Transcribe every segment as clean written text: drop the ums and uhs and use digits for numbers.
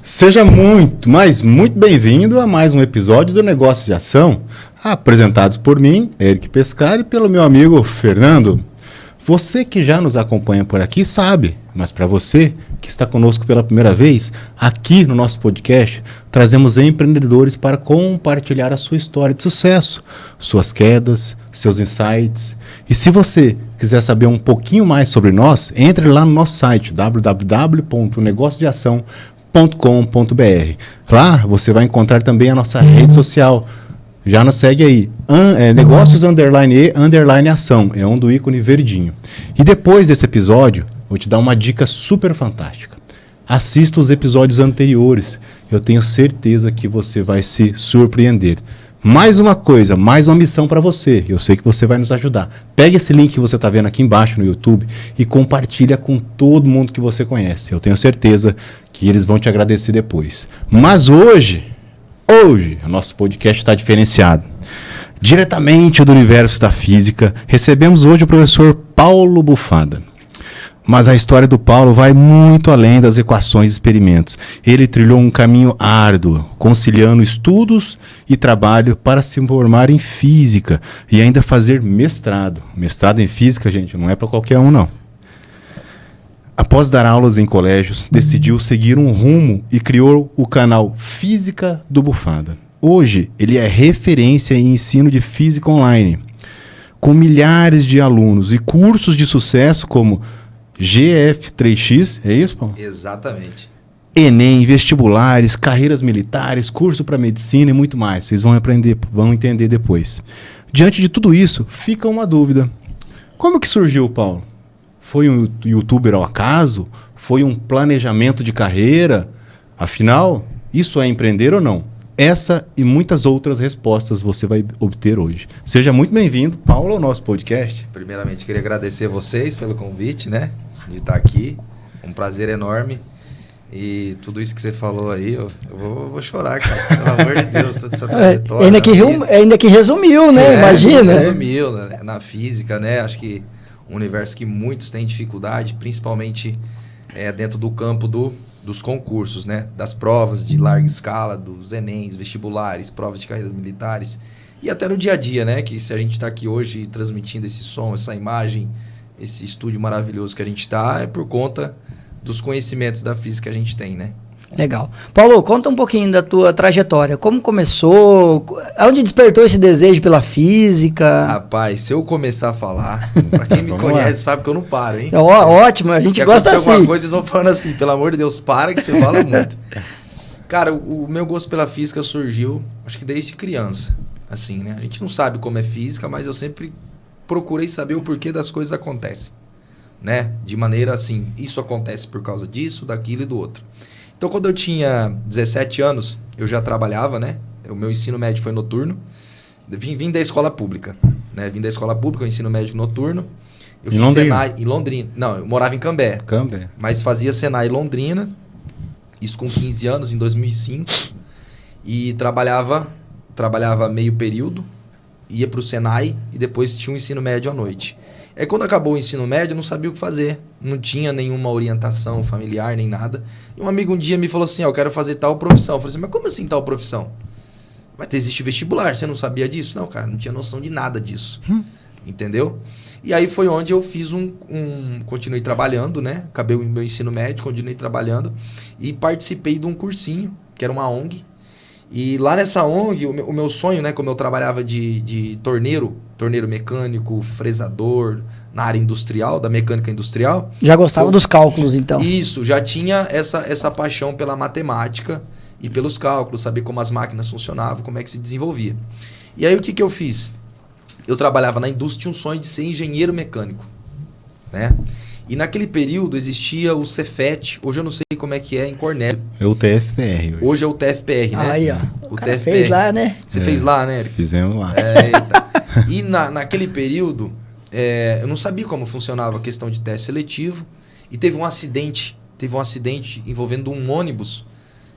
Seja muito, mas muito bem-vindo a mais um episódio do Negócio de Ação, apresentados por mim, Eric Pescari, e pelo meu amigo Fernando. Você que já nos acompanha por aqui sabe, mas para você que está conosco pela primeira vez, aqui no nosso podcast, trazemos empreendedores para compartilhar a sua história de sucesso, suas quedas, seus insights. E se você quiser saber um pouquinho mais sobre nós, entre lá no nosso site www.negociodeação.com.br. Lá você vai encontrar também a nossa rede social. Já nos segue aí, negócios_e_ação, é um do ícone verdinho. E depois desse episódio, vou te dar uma dica super fantástica. Assista os episódios anteriores, eu tenho certeza que você vai se surpreender. Mais uma coisa, mais uma missão para você, eu sei que você vai nos ajudar. Pega esse link que você está vendo aqui embaixo no YouTube e compartilha com todo mundo que você conhece. Eu tenho certeza que eles vão te agradecer depois. Mas hoje, o nosso podcast está diferenciado. Diretamente do universo da física, recebemos hoje o professor Paulo Bufada. Mas a história do Paulo vai muito além das equações e experimentos. Ele trilhou um caminho árduo, conciliando estudos e trabalho para se formar em física e ainda fazer mestrado. Mestrado em física, gente, não é para qualquer um, não. Após dar aulas em colégios, decidiu seguir um rumo e criou o canal Física do Bufada. Hoje, ele é referência em ensino de física online, com milhares de alunos e cursos de sucesso como GF3X, é isso, Paulo? Exatamente. Enem, vestibulares, carreiras militares, curso para medicina e muito mais. Vocês vão aprender, vão entender depois. Diante de tudo isso, fica uma dúvida. Como que surgiu, Paulo? Foi um youtuber ao acaso? Foi um planejamento de carreira? Afinal, isso é empreender ou não? Essa e muitas outras respostas você vai obter hoje. Seja muito bem-vindo, Paulo, ao nosso podcast. Primeiramente, queria agradecer vocês pelo convite, né? De estar aqui. Um prazer enorme. E tudo isso que você falou aí, eu vou chorar, cara. Pelo amor de Deus, toda essa trajetória. Ainda que resumiu, né? Imagina. Resumiu, né? Na física, né? Acho que um universo que muitos têm dificuldade, principalmente dentro do campo dos concursos, né? Das provas de larga escala, dos Enems, vestibulares, provas de carreiras militares. E até no dia a dia, né? Que se a gente está aqui hoje transmitindo esse som, essa imagem, esse estúdio maravilhoso que a gente está, é por conta dos conhecimentos da física que a gente tem, né? Legal. Paulo, conta um pouquinho da tua trajetória. Como começou? Onde despertou esse desejo pela física? Rapaz, se eu começar a falar, pra quem me conhece sabe que eu não paro, hein? Ótimo, a gente gosta assim. Se alguma coisa, vocês vão falando assim, pelo amor de Deus, para que você fala muito. Cara, o meu gosto pela física surgiu, acho que desde criança, assim, né? A gente não sabe como é física, mas eu sempre procurei saber o porquê das coisas acontecem, né? De maneira assim, isso acontece por causa disso, daquilo e do outro. Então, quando eu tinha 17 anos, eu já trabalhava, né? O meu ensino médio foi noturno. Vim da escola pública, né? Vim da escola pública, o ensino médio noturno. Eu fiz Senai em Londrina. Não, eu morava em Cambé. Mas fazia Senai em Londrina. Isso com 15 anos, em 2005. E trabalhava meio período. Ia para o Senai e depois tinha um ensino médio à noite. Aí quando acabou o ensino médio, eu não sabia o que fazer. Não tinha nenhuma orientação familiar, nem nada. E um amigo um dia me falou assim, eu quero fazer tal profissão. Eu falei assim, mas como assim tal profissão? Mas existe vestibular, você não sabia disso? Não, cara, não tinha noção de nada disso. Entendeu? E aí foi onde eu fiz continuei trabalhando, né? Acabei o meu ensino médio, continuei trabalhando. E participei de um cursinho, que era uma ONG. E lá nessa ONG, o meu sonho, né, como eu trabalhava de torneiro mecânico, fresador, na área industrial, da mecânica industrial. Já gostava dos cálculos, então? Isso, já tinha essa paixão pela matemática e pelos cálculos, saber como as máquinas funcionavam, como é que se desenvolvia. E aí o que eu fiz? Eu trabalhava na indústria, tinha um sonho de ser engenheiro mecânico, né? E naquele período existia o Cefet, hoje eu não sei como é que é em Cornélio. É o TFPR. Hoje é o TFPR, né? Aí, ó. O cara TFPR. Fez lá, né? Você fez lá, né, Eric? Fizemos lá. E naquele período, eu não sabia como funcionava a questão de teste seletivo. E teve um acidente envolvendo um ônibus.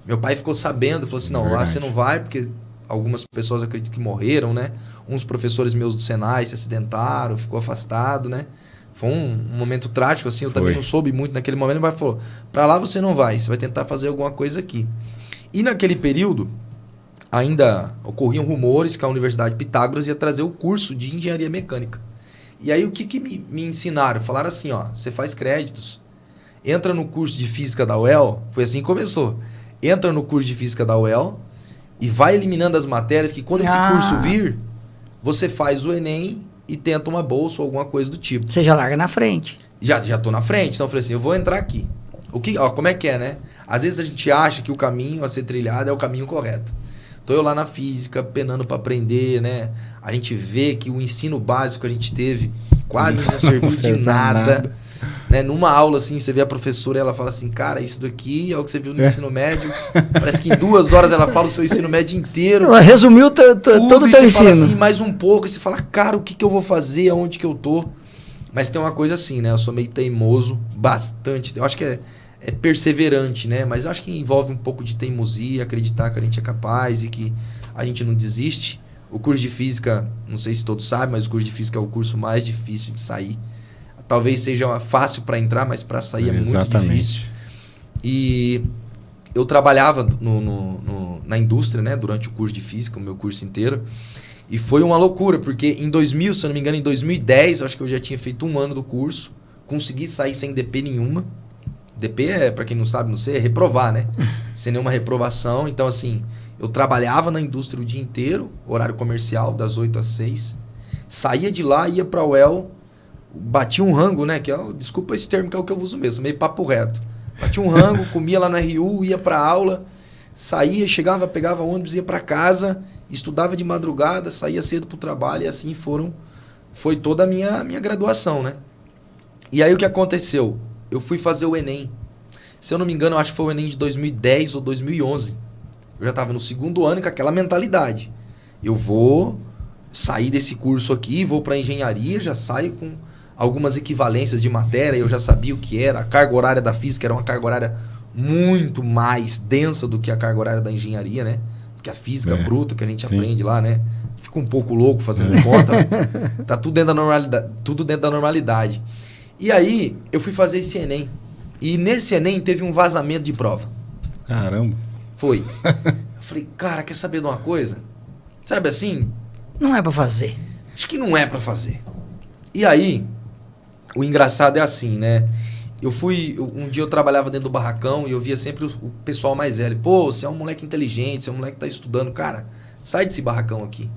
Meu pai ficou sabendo, falou assim, não, lá você não vai, porque algumas pessoas acreditam que morreram, né? Uns professores meus do Senai se acidentaram, ficou afastado, né? Foi um momento trágico, assim, eu também Foi. não soube muito naquele momento, mas falou, pra lá você não vai, você vai tentar fazer alguma coisa aqui. E naquele período, ainda ocorriam rumores que a Universidade Pitágoras ia trazer o curso de engenharia mecânica. E aí o que me ensinaram? Falaram assim, ó, você faz créditos, entra no curso de física da UEL, foi assim que começou. Entra no curso de física da UEL e vai eliminando as matérias que quando esse curso vir, você faz o Enem e tenta uma bolsa ou alguma coisa do tipo. Você já larga na frente. Já tô na frente, então eu falei assim, eu vou entrar aqui. Como é que é, né? Às vezes a gente acha que o caminho a ser trilhado é o caminho correto. Tô eu lá na física, penando para aprender, né? A gente vê que o ensino básico que a gente teve quase não serviu de nada. Né? Numa aula, assim, você vê a professora, ela fala assim, cara, isso daqui é o que você viu no ensino médio. Parece que em 2 horas ela fala o seu ensino médio inteiro. Ela resumiu todo o teu ensino. Fala assim, mais um pouco, e você fala, cara, o que eu vou fazer, aonde que eu tô? Mas tem uma coisa assim, né? Eu sou meio teimoso, bastante. Eu acho que é perseverante, né? Mas eu acho que envolve um pouco de teimosia, acreditar que a gente é capaz e que a gente não desiste. O curso de física, não sei se todos sabem, mas o curso de física é o curso mais difícil de sair. Talvez seja fácil para entrar, mas para sair é muito difícil. E eu trabalhava na indústria, né? Durante o curso de física, o meu curso inteiro. E foi uma loucura, porque em 2000, se eu não me engano, em 2010, eu acho que eu já tinha feito 1 ano do curso. Consegui sair sem DP nenhuma. DP é, para quem não sabe, não sei, é reprovar, né? Sem nenhuma reprovação. Então, assim, eu trabalhava na indústria o dia inteiro, horário comercial, das 8 às 6. Saía de lá, ia pra UEL, batia um rango, né? Que é, desculpa esse termo que é o que eu uso mesmo, meio papo reto. Batia um rango, comia lá no RU, ia pra aula, saía, chegava, pegava ônibus, ia pra casa, estudava de madrugada, saía cedo pro trabalho e assim foi toda a minha graduação, né? E aí o que aconteceu? Eu fui fazer o Enem. Se eu não me engano, eu acho que foi o Enem de 2010 ou 2011. Eu já estava no 2º ano com aquela mentalidade. Eu vou sair desse curso aqui, vou para engenharia, já saio com algumas equivalências de matéria, eu já sabia o que era. A carga horária da física era uma carga horária muito mais densa do que a carga horária da engenharia, né? Porque a física bruta que a gente aprende lá, né? Fica um pouco louco fazendo conta. Tá tudo dentro da normalidade. E aí, eu fui fazer esse Enem. E nesse Enem teve um vazamento de prova. Caramba. Foi. Eu falei, cara, quer saber de uma coisa? Sabe assim? Não é pra fazer. Acho que não é pra fazer. E aí, o engraçado é assim, né? Um dia eu trabalhava dentro do barracão e eu via sempre o pessoal mais velho. Pô, você é um moleque inteligente, você é um moleque que tá estudando. Cara, sai desse barracão aqui.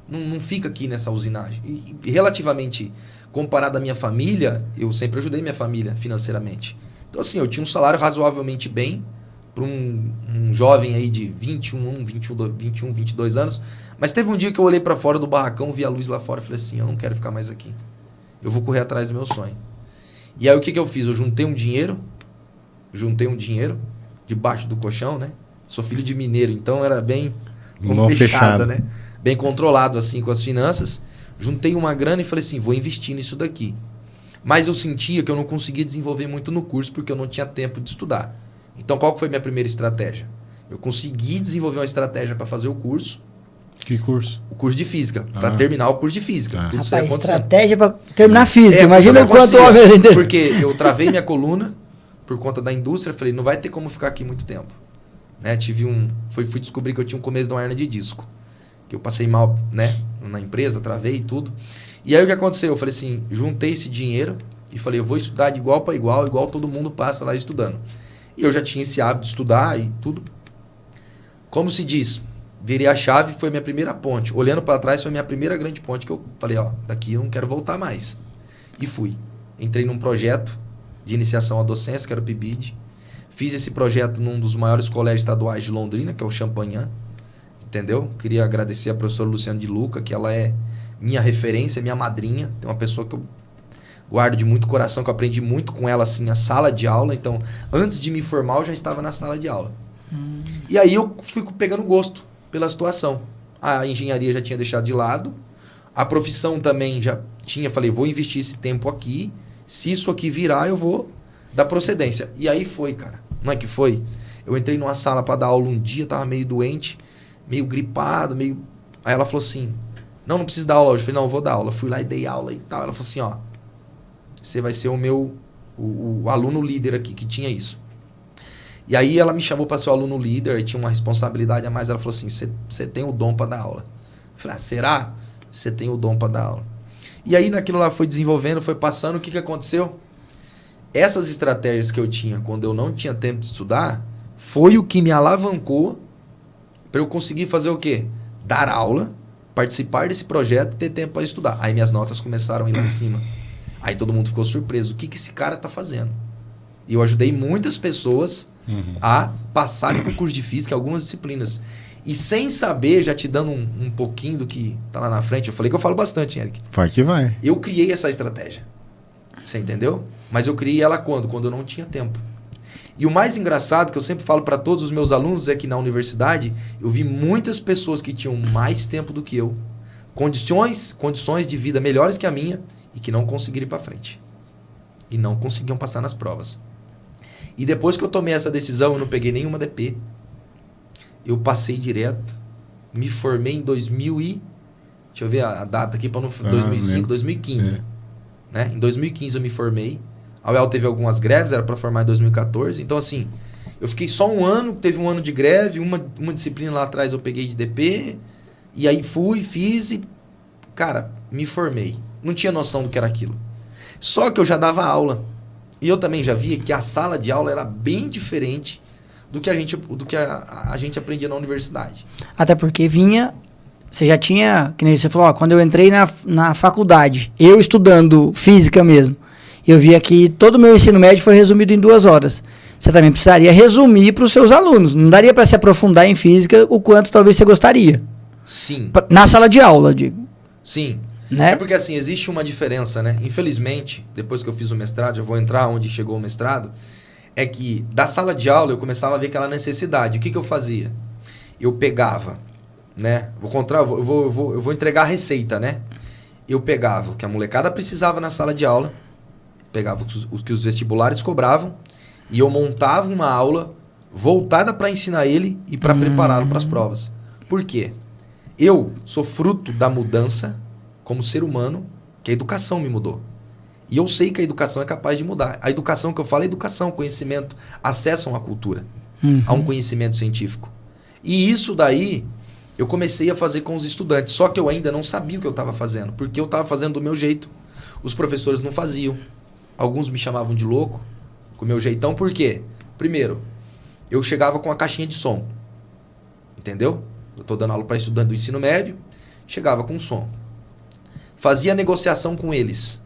Não fica aqui nessa usinagem. E relativamente, comparado à minha família, eu sempre ajudei minha família financeiramente. Então assim, eu tinha um salário razoavelmente bem para um jovem aí de 21, 22 anos. Mas teve um dia que eu olhei para fora do barracão, vi a luz lá fora e falei assim, eu não quero ficar mais aqui. Eu vou correr atrás do meu sonho. E aí o que eu fiz? Eu juntei um dinheiro debaixo do colchão, né? Sou filho de mineiro, então era bem fechado, né? Bem controlado assim com as finanças. Juntei uma grana e falei assim, vou investir nisso daqui. Mas eu sentia que eu não conseguia desenvolver muito no curso porque eu não tinha tempo de estudar. Então qual que foi a minha primeira estratégia? Eu consegui desenvolver uma estratégia para fazer o curso. Que curso? O curso de física, para terminar o curso de física. Tudo Rapaz, isso aí acontecendo. estratégia para terminar física. Imagina o quanto o homem entendeu. Porque eu travei minha coluna por conta da indústria, falei, não vai ter como ficar aqui muito tempo. Né? Fui descobrir que eu tinha um começo de uma hernia de disco. Que eu passei mal, né, na empresa, travei e tudo. E aí o que aconteceu? Eu falei assim, juntei esse dinheiro e falei, eu vou estudar de igual para igual todo mundo passa lá estudando. E eu já tinha esse hábito de estudar e tudo. Como se diz, virei a chave, foi a minha primeira ponte. Olhando para trás, foi a minha primeira grande ponte que eu falei, ó, daqui eu não quero voltar mais. E fui. Entrei num projeto de iniciação à docência, que era o PIBID. Fiz esse projeto num dos maiores colégios estaduais de Londrina, que é o Champagnat. Entendeu? Queria agradecer a professora Luciana de Luca, que ela é minha referência, minha madrinha. Tem uma pessoa que eu guardo de muito coração, que eu aprendi muito com ela, assim, a sala de aula. Então, antes de me formar, eu já estava na sala de aula. E aí eu fui pegando gosto pela situação. A engenharia já tinha deixado de lado. A profissão também já tinha. Falei, vou investir esse tempo aqui. Se isso aqui virar, eu vou dar procedência. E aí foi, cara. Não é que foi? Eu entrei numa sala para dar aula um dia, tava meio doente, meio gripado, meio... Aí ela falou assim, não precisa dar aula hoje. Eu falei, não, eu vou dar aula. Fui lá e dei aula e tal. Ela falou assim, ó, você vai ser o aluno líder aqui, que tinha isso. E aí ela me chamou para ser o aluno líder, e tinha uma responsabilidade a mais. Ela falou assim, você tem o dom para dar aula. Eu falei, será? Você tem o dom para dar aula. E aí naquilo lá foi desenvolvendo, foi passando, o que aconteceu? Essas estratégias que eu tinha quando eu não tinha tempo de estudar, foi o que me alavancou para eu conseguir fazer o quê? Dar aula, participar desse projeto e ter tempo para estudar. Aí minhas notas começaram a ir lá em cima. Aí todo mundo ficou surpreso. O que esse cara tá fazendo? E eu ajudei muitas pessoas a passarem por curso de física, algumas disciplinas. E sem saber, já te dando um pouquinho do que tá lá na frente, eu falei que eu falo bastante, Eric. Vai que vai. Eu criei essa estratégia. Você entendeu? Mas eu criei ela quando? Quando eu não tinha tempo. E o mais engraçado, que eu sempre falo para todos os meus alunos, é que na universidade eu vi muitas pessoas que tinham mais tempo do que eu, condições de vida melhores que a minha, e que não conseguiram ir para frente. E não conseguiam passar nas provas. E depois que eu tomei essa decisão, eu não peguei nenhuma DP. Eu passei direto, me formei em 2000 e... Deixa eu ver a data aqui, para não... 2005, 2015. Né? Em 2015 eu me formei. A UEL teve algumas greves, era para formar em 2014. Então, assim, eu fiquei só um ano, teve um ano de greve, uma disciplina lá atrás eu peguei de DP, e aí fiz e, cara, me formei. Não tinha noção do que era aquilo. Só que eu já dava aula. E eu também já via que a sala de aula era bem diferente do que a gente aprendia na universidade. Até porque você já tinha, que nem você falou, quando eu entrei na faculdade, eu estudando física mesmo, eu via que todo o meu ensino médio foi resumido em 2 horas. Você também precisaria resumir para os seus alunos. Não daria para se aprofundar em física o quanto talvez você gostaria. Sim. Na sala de aula, digo. Sim. Né? É porque assim, existe uma diferença, né? Infelizmente, depois que eu fiz o mestrado, eu vou entrar onde chegou o mestrado, é que da sala de aula eu começava a ver aquela necessidade. O que eu fazia? Eu pegava, né? Eu vou entregar a receita, né? Eu pegava o que a molecada precisava na sala de aula, pegava o que os vestibulares cobravam, e eu montava uma aula voltada para ensinar ele e para prepará-lo para as provas. Por quê? Eu sou fruto da mudança como ser humano, que a educação me mudou. E eu sei que a educação é capaz de mudar. A educação que eu falo é educação, conhecimento, acesso a uma cultura, a um conhecimento científico. E isso daí eu comecei a fazer com os estudantes, só que eu ainda não sabia o que eu estava fazendo, porque eu estava fazendo do meu jeito. Os professores não faziam. Alguns me chamavam de louco, com o meu jeitão. Por quê? Primeiro, eu chegava com a caixinha de som. Entendeu? Eu estou dando aula para estudante do ensino médio, chegava com som. Fazia negociação com eles.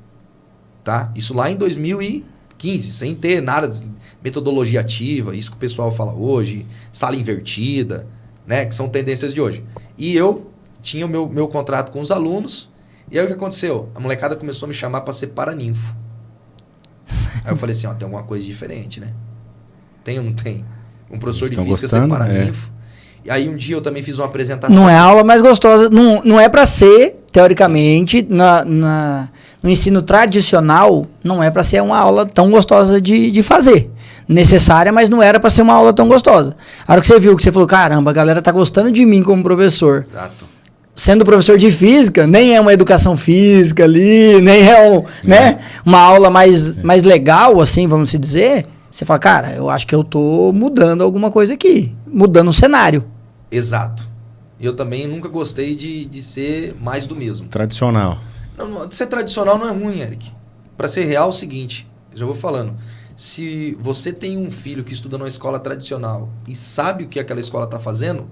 Tá? Isso lá em 2015, sem ter nada de metodologia ativa, isso que o pessoal fala hoje, sala invertida, né? Que são tendências de hoje. E eu tinha o meu contrato com os alunos, e aí o que aconteceu? A molecada começou a me chamar para ser paraninfo. Aí eu falei assim, tem alguma coisa diferente, né? Tem ou não tem? Um professor de física ser paraninfo. E aí um dia eu também fiz uma apresentação. Não é a aula mais gostosa, não é para ser, teoricamente, no ensino tradicional, não é para ser uma aula tão gostosa de fazer. Necessária, mas não era para ser uma aula tão gostosa. A hora que você viu, que você falou, caramba, a galera tá gostando de mim como professor. Exato. Sendo professor de física, nem é uma educação física ali, nem é né, uma aula mais legal, assim, vamos se dizer. Você fala, cara, eu acho que eu tô mudando alguma coisa aqui, mudando o cenário. Exato. Eu também nunca gostei de ser mais do mesmo. Tradicional. Não, ser tradicional não é ruim, Eric. Para ser real é o seguinte, eu já vou falando. Se você tem um filho que estuda numa escola tradicional e sabe o que aquela escola está fazendo,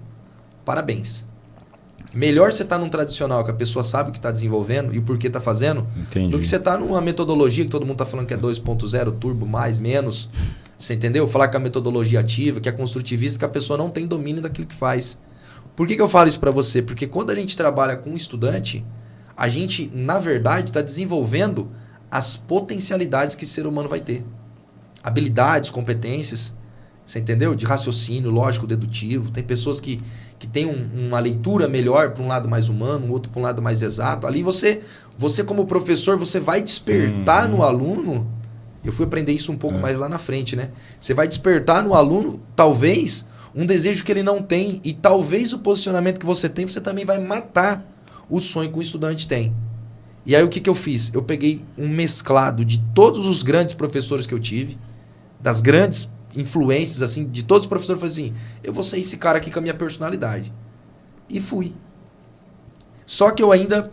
parabéns. Melhor você estar num tradicional que a pessoa sabe o que está desenvolvendo e o porquê está fazendo, Entendi. do que você estar numa metodologia que todo mundo está falando que é 2.0, turbo, mais, menos. Você entendeu? Falar que a metodologia ativa, que é construtivista, que a pessoa não tem domínio daquilo que faz. Por que eu falo isso para você? Porque quando a gente trabalha com um estudante, a gente, na verdade, está desenvolvendo as potencialidades que o ser humano vai ter. Habilidades, competências, você entendeu? De raciocínio, lógico, dedutivo. Tem pessoas que têm uma leitura melhor para um lado mais humano, outro para um lado mais exato. Ali você como professor, você vai despertar no aluno. Eu fui aprender isso um pouco mais lá na frente, né? Você vai despertar no aluno, talvez, um desejo que ele não tem. E talvez o posicionamento que você tem, você também vai matar o sonho que o estudante tem. E aí o que eu fiz? Eu peguei um mesclado de todos os grandes professores que eu tive, das grandes influências, assim, de todos os professores. Eu falei assim, eu vou ser esse cara aqui com a minha personalidade. E fui. Só que eu ainda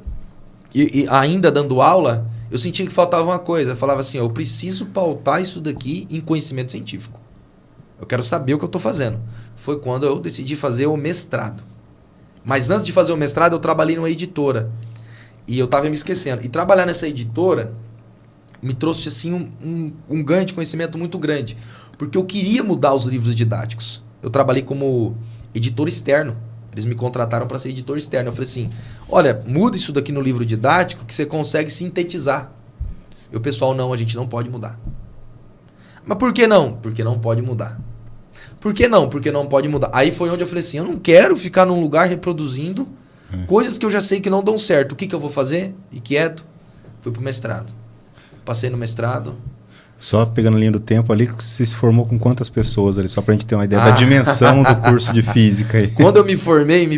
dando aula, eu sentia que faltava uma coisa. Eu falava assim, eu preciso pautar isso daqui em conhecimento científico. Eu quero saber o que eu estou fazendo. Foi quando eu decidi fazer o mestrado. Mas antes de fazer o mestrado, eu trabalhei numa editora. E eu estava me esquecendo. E trabalhar nessa editora me trouxe assim um ganho de conhecimento muito grande. Porque eu queria mudar os livros didáticos. Eu trabalhei como editor externo. Eles me contrataram para ser editor externo. Eu falei assim, olha, muda isso daqui no livro didático que você consegue sintetizar. E o pessoal, não, a gente não pode mudar. Mas por que não? Porque não pode mudar. Por que não? Porque não pode mudar. Aí foi onde eu falei assim, eu não quero ficar num lugar reproduzindo coisas que eu já sei que não dão certo. O que eu vou fazer? E quieto. Fui pro mestrado. Passei no mestrado. Só pegando a linha do tempo ali, você se formou com quantas pessoas ali? Só pra gente ter uma ideia da dimensão do curso de física aí. Quando eu me formei,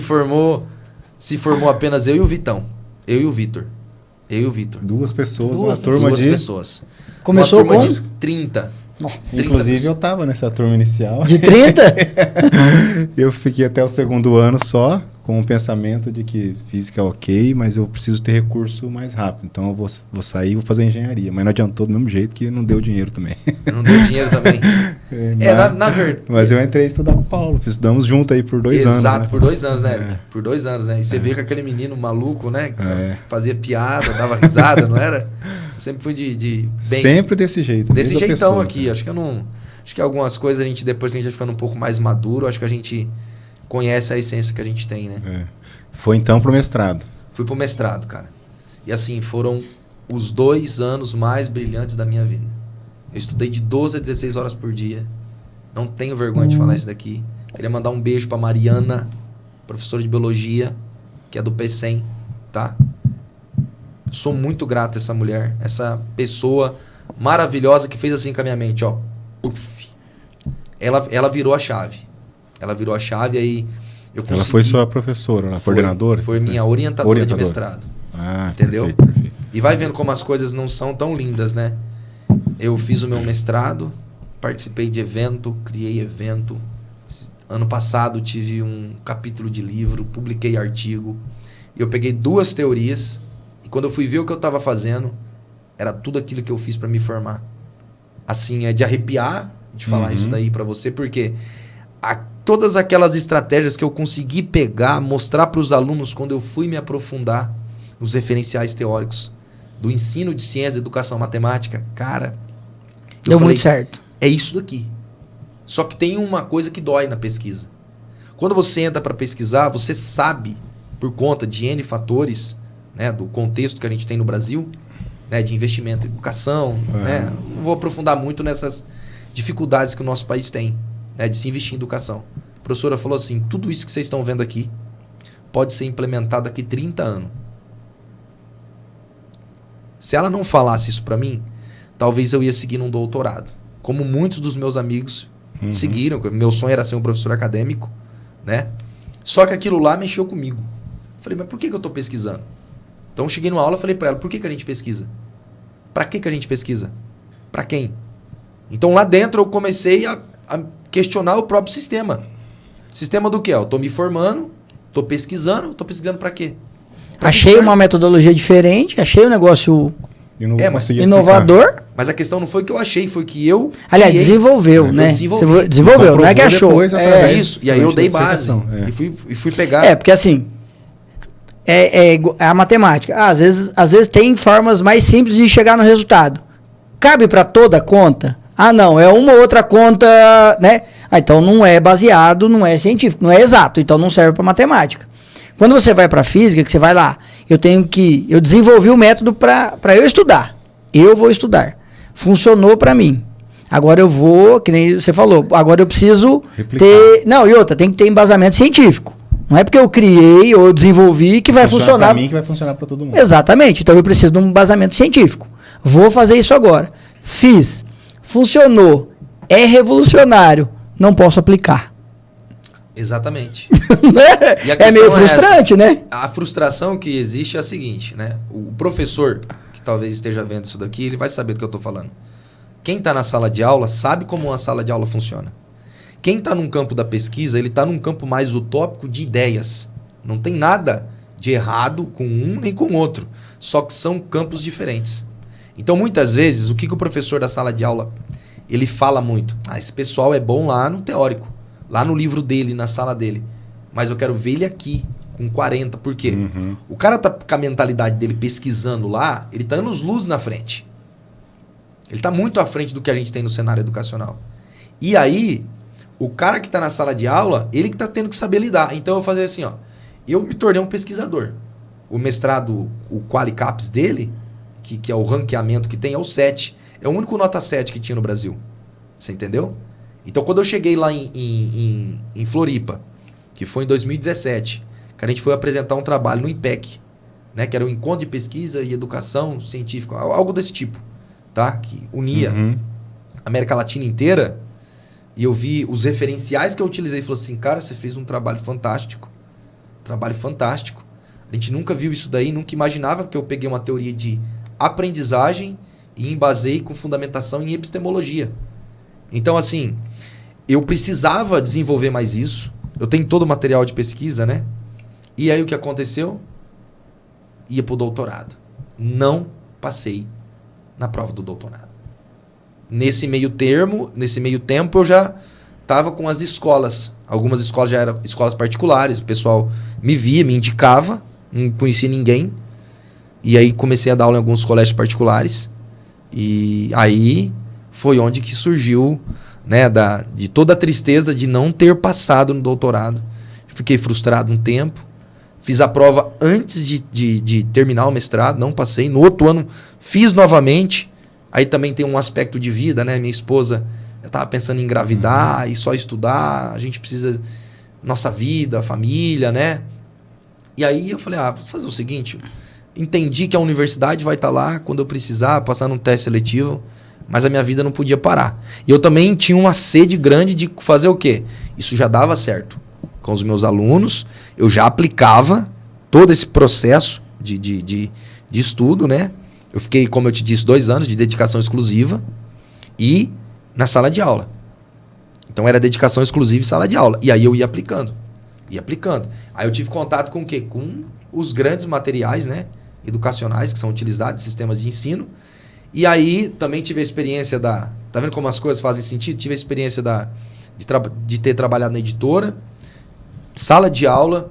se formou apenas eu e o Vitão. Eu e o Vitor. Duas pessoas, uma turma de... Duas pessoas. Começou com 30. Nossa, inclusive eu tava nessa turma inicial. De 30? Eu fiquei até o segundo ano só, com o pensamento de que física é ok, mas eu preciso ter recurso mais rápido. Então eu vou sair e vou fazer engenharia. Mas não adiantou do mesmo jeito que não deu dinheiro também. Não deu dinheiro também. Na verdade. Mas eu entrei estudar com o Paulo. Estudamos junto aí por 2 anos. Exato, né? Por 2 anos, né, Eric? Por 2 anos, né? E você vê com aquele menino maluco, né? Que fazia piada, dava risada, não era? Sempre fui de bem... Sempre desse jeito. Desse jeitão pessoa, aqui. Acho que algumas coisas a gente, depois que a gente vai ficando um pouco mais maduro, acho que a gente conhece a essência que a gente tem, né? Foi então pro mestrado. Fui pro mestrado, cara. E assim, foram os 2 anos mais brilhantes da minha vida. Eu estudei de 12 a 16 horas por dia. Não tenho vergonha de falar isso daqui. Queria mandar um beijo pra Mariana, professora de biologia, que é do P100, tá? Sou muito grato a essa mulher, essa pessoa maravilhosa que fez assim com a minha mente, ó. Puff. Ela virou a chave. Aí eu consegui... Ela foi sua professora, coordenadora? Foi minha orientadora de mestrado. Ah, entendeu? Perfeito. E vai vendo como as coisas não são tão lindas, né? Eu fiz o meu mestrado, participei de evento, criei evento. Ano passado tive um capítulo de livro, publiquei artigo. E eu peguei 2 teorias... Quando eu fui ver o que eu estava fazendo, era tudo aquilo que eu fiz para me formar. Assim, é de arrepiar de falar isso daí para você, porque todas aquelas estratégias que eu consegui pegar, mostrar para os alunos quando eu fui me aprofundar nos referenciais teóricos do ensino de ciência, educação, matemática, cara... Deu muito certo. É isso daqui. Só que tem uma coisa que dói na pesquisa. Quando você entra para pesquisar, você sabe, por conta de N fatores... Né, do contexto que a gente tem no Brasil, né, de investimento em educação, né, não vou aprofundar muito nessas dificuldades que o nosso país tem, né, de se investir em educação. A professora falou assim, tudo isso que vocês estão vendo aqui pode ser implementado daqui 30 anos. Se ela não falasse isso para mim, talvez eu ia seguir num doutorado, como muitos dos meus amigos seguiram. Meu sonho era ser um professor acadêmico, né? Só que aquilo lá mexeu comigo. Falei, mas por que eu estou pesquisando? Então, cheguei numa aula e falei para ela, por que a gente pesquisa? Para que a gente pesquisa? Para quem? Então, lá dentro, eu comecei a questionar o próprio sistema. Sistema do quê? Eu estou me formando, estou pesquisando para quê? Achei uma metodologia diferente, achei um negócio inovador. Mas a questão não foi que eu achei, foi que eu... Aliás, desenvolveu, né? Desenvolveu, não é que achou. É isso. E aí eu dei base e fui pegar... porque assim... É a matemática. Às vezes tem formas mais simples de chegar no resultado. Cabe para toda conta? Não, é uma outra conta, né? Então não é baseado, não é científico, não é exato, então não serve para matemática. Quando você vai para física, que você vai lá, eu desenvolvi o método para eu estudar. Eu vou estudar. Funcionou para mim. Agora eu vou, que nem você falou, agora eu preciso ter... Não, e outra, tem que ter embasamento científico. Não é porque eu criei ou desenvolvi que vai funcionar para mim, que vai funcionar para todo mundo. Exatamente. Então eu preciso de um embasamento científico. Vou fazer isso agora. Fiz. Funcionou. É revolucionário. Não posso aplicar. Exatamente. Né? E a É meio questão frustrante, né? A frustração que existe é a seguinte, né? O professor, que talvez esteja vendo isso daqui, ele vai saber do que eu estou falando. Quem está na sala de aula sabe como uma sala de aula funciona. Quem está num campo da pesquisa, ele está num campo mais utópico de ideias. Não tem nada de errado com um nem com o outro. Só que são campos diferentes. Então, muitas vezes, o que o professor da sala de aula, ele fala muito? Ah, esse pessoal é bom lá no teórico. Lá no livro dele, na sala dele. Mas eu quero ver ele aqui, com 40. Por quê? O cara tá com a mentalidade dele pesquisando lá, ele tá anos-luz na frente. Ele tá muito à frente do que a gente tem no cenário educacional. E aí, o cara que tá na sala de aula, ele que tá tendo que saber lidar. Então eu vou fazer assim, ó. Eu me tornei um pesquisador. O mestrado, o Qualicaps dele, que é o ranqueamento que tem, é o 7. É o único nota 7 que tinha no Brasil. Você entendeu? Então, quando eu cheguei lá em Floripa, que foi em 2017, que a gente foi apresentar um trabalho no INPEC, né, que era um encontro de pesquisa e educação científica, algo desse tipo, tá? Que unia a América Latina inteira, e eu vi os referenciais que eu utilizei e falei assim, cara, você fez um trabalho fantástico. Trabalho fantástico. A gente nunca viu isso daí, nunca imaginava, porque eu peguei uma teoria de aprendizagem e embasei com fundamentação em epistemologia. Então, assim, eu precisava desenvolver mais isso. Eu tenho todo o material de pesquisa, né? E aí o que aconteceu? Ia pro doutorado. Não passei na prova do doutorado. Nesse meio tempo, eu já estava com as escolas. Algumas escolas já eram escolas particulares. O pessoal me via, me indicava. Não conhecia ninguém. E aí comecei a dar aula em alguns colégios particulares. E aí foi onde que surgiu, né, de toda a tristeza de não ter passado no doutorado. Fiquei frustrado um tempo. Fiz a prova antes de terminar o mestrado, não passei. No outro ano fiz novamente. Aí também tem um aspecto de vida, né? Minha esposa estava pensando em engravidar e só estudar. A gente precisa... Nossa vida, família, né? E aí eu falei, vou fazer o seguinte. Entendi que a universidade vai estar lá quando eu precisar, passar num teste seletivo. Mas a minha vida não podia parar. E eu também tinha uma sede grande de fazer o quê? Isso já dava certo. Com os meus alunos, eu já aplicava todo esse processo de estudo, né? Eu fiquei, como eu te disse, 2 anos de dedicação exclusiva e na sala de aula. Então era dedicação exclusiva em sala de aula. E aí eu ia aplicando. Aí eu tive contato com o quê? Com os grandes materiais, né, educacionais que são utilizados em sistemas de ensino. E aí também tive a experiência da... Tá vendo como as coisas fazem sentido? Tive a experiência de ter trabalhado na editora, sala de aula.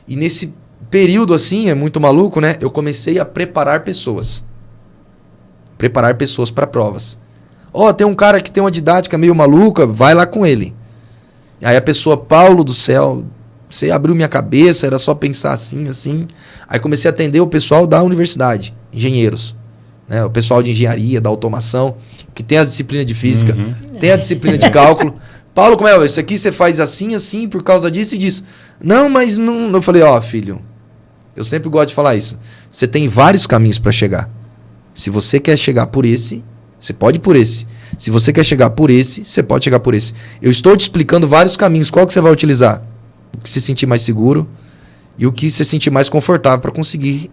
E nesse período, assim, é muito maluco, né? Eu comecei a preparar pessoas. Preparar pessoas para provas. Tem um cara que tem uma didática meio maluca, vai lá com ele. Aí a pessoa, Paulo do céu, você abriu minha cabeça, era só pensar assim, assim. Aí comecei a atender o pessoal da universidade, engenheiros. Né? O pessoal de engenharia, da automação, que tem as disciplinas de física, tem a disciplina de cálculo. Paulo, como é? Isso aqui você faz assim, assim, por causa disso e disso. Não, mas não... Eu falei, filho, eu sempre gosto de falar isso. Você tem vários caminhos para chegar. Se você quer chegar por esse, você pode ir por esse. Se você quer chegar por esse, você pode chegar por esse. Eu estou te explicando vários caminhos. Qual que você vai utilizar? O que se sentir mais seguro e o que se sentir mais confortável para conseguir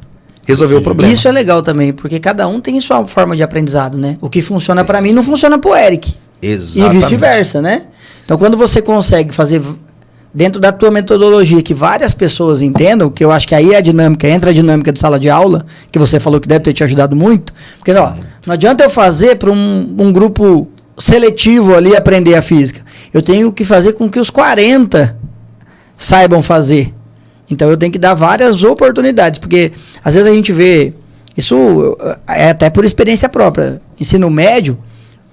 resolver o problema. Isso é legal também, porque cada um tem sua forma de aprendizado, né? O que funciona para mim não funciona pro Eric. Exatamente. E vice-versa, né? Então, quando você consegue fazer dentro da tua metodologia que várias pessoas entendam, que eu acho que aí é a dinâmica, entra a dinâmica de sala de aula, que você falou que deve ter te ajudado muito, porque não adianta eu fazer para um grupo seletivo ali aprender a física. Eu tenho que fazer com que os 40 saibam fazer. Então eu tenho que dar várias oportunidades, porque às vezes a gente vê, isso é até por experiência própria, ensino médio,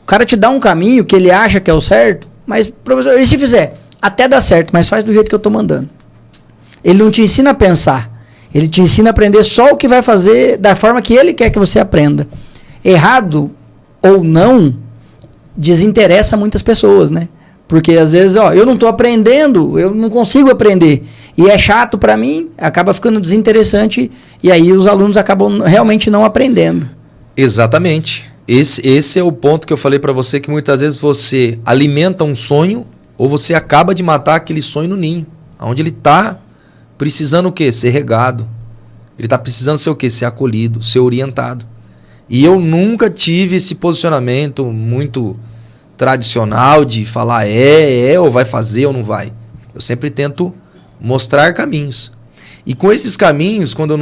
o cara te dá um caminho que ele acha que é o certo, mas, professor, e se fizer? Até dá certo, mas faz do jeito que eu estou mandando. Ele não te ensina a pensar. Ele te ensina a aprender só o que vai fazer da forma que ele quer que você aprenda. Errado ou não, desinteressa muitas pessoas, né? Porque às vezes, eu não estou aprendendo, eu não consigo aprender. E é chato para mim, acaba ficando desinteressante e aí os alunos acabam realmente não aprendendo. Exatamente. Esse é o ponto que eu falei para você, que muitas vezes você alimenta um sonho ou você acaba de matar aquele sonho no ninho, onde ele está precisando o quê? Ser regado. Ele está precisando ser o quê? Ser acolhido, ser orientado. E eu nunca tive esse posicionamento muito tradicional de falar ou vai fazer ou não vai. Eu sempre tento mostrar caminhos. E com esses caminhos, quando eu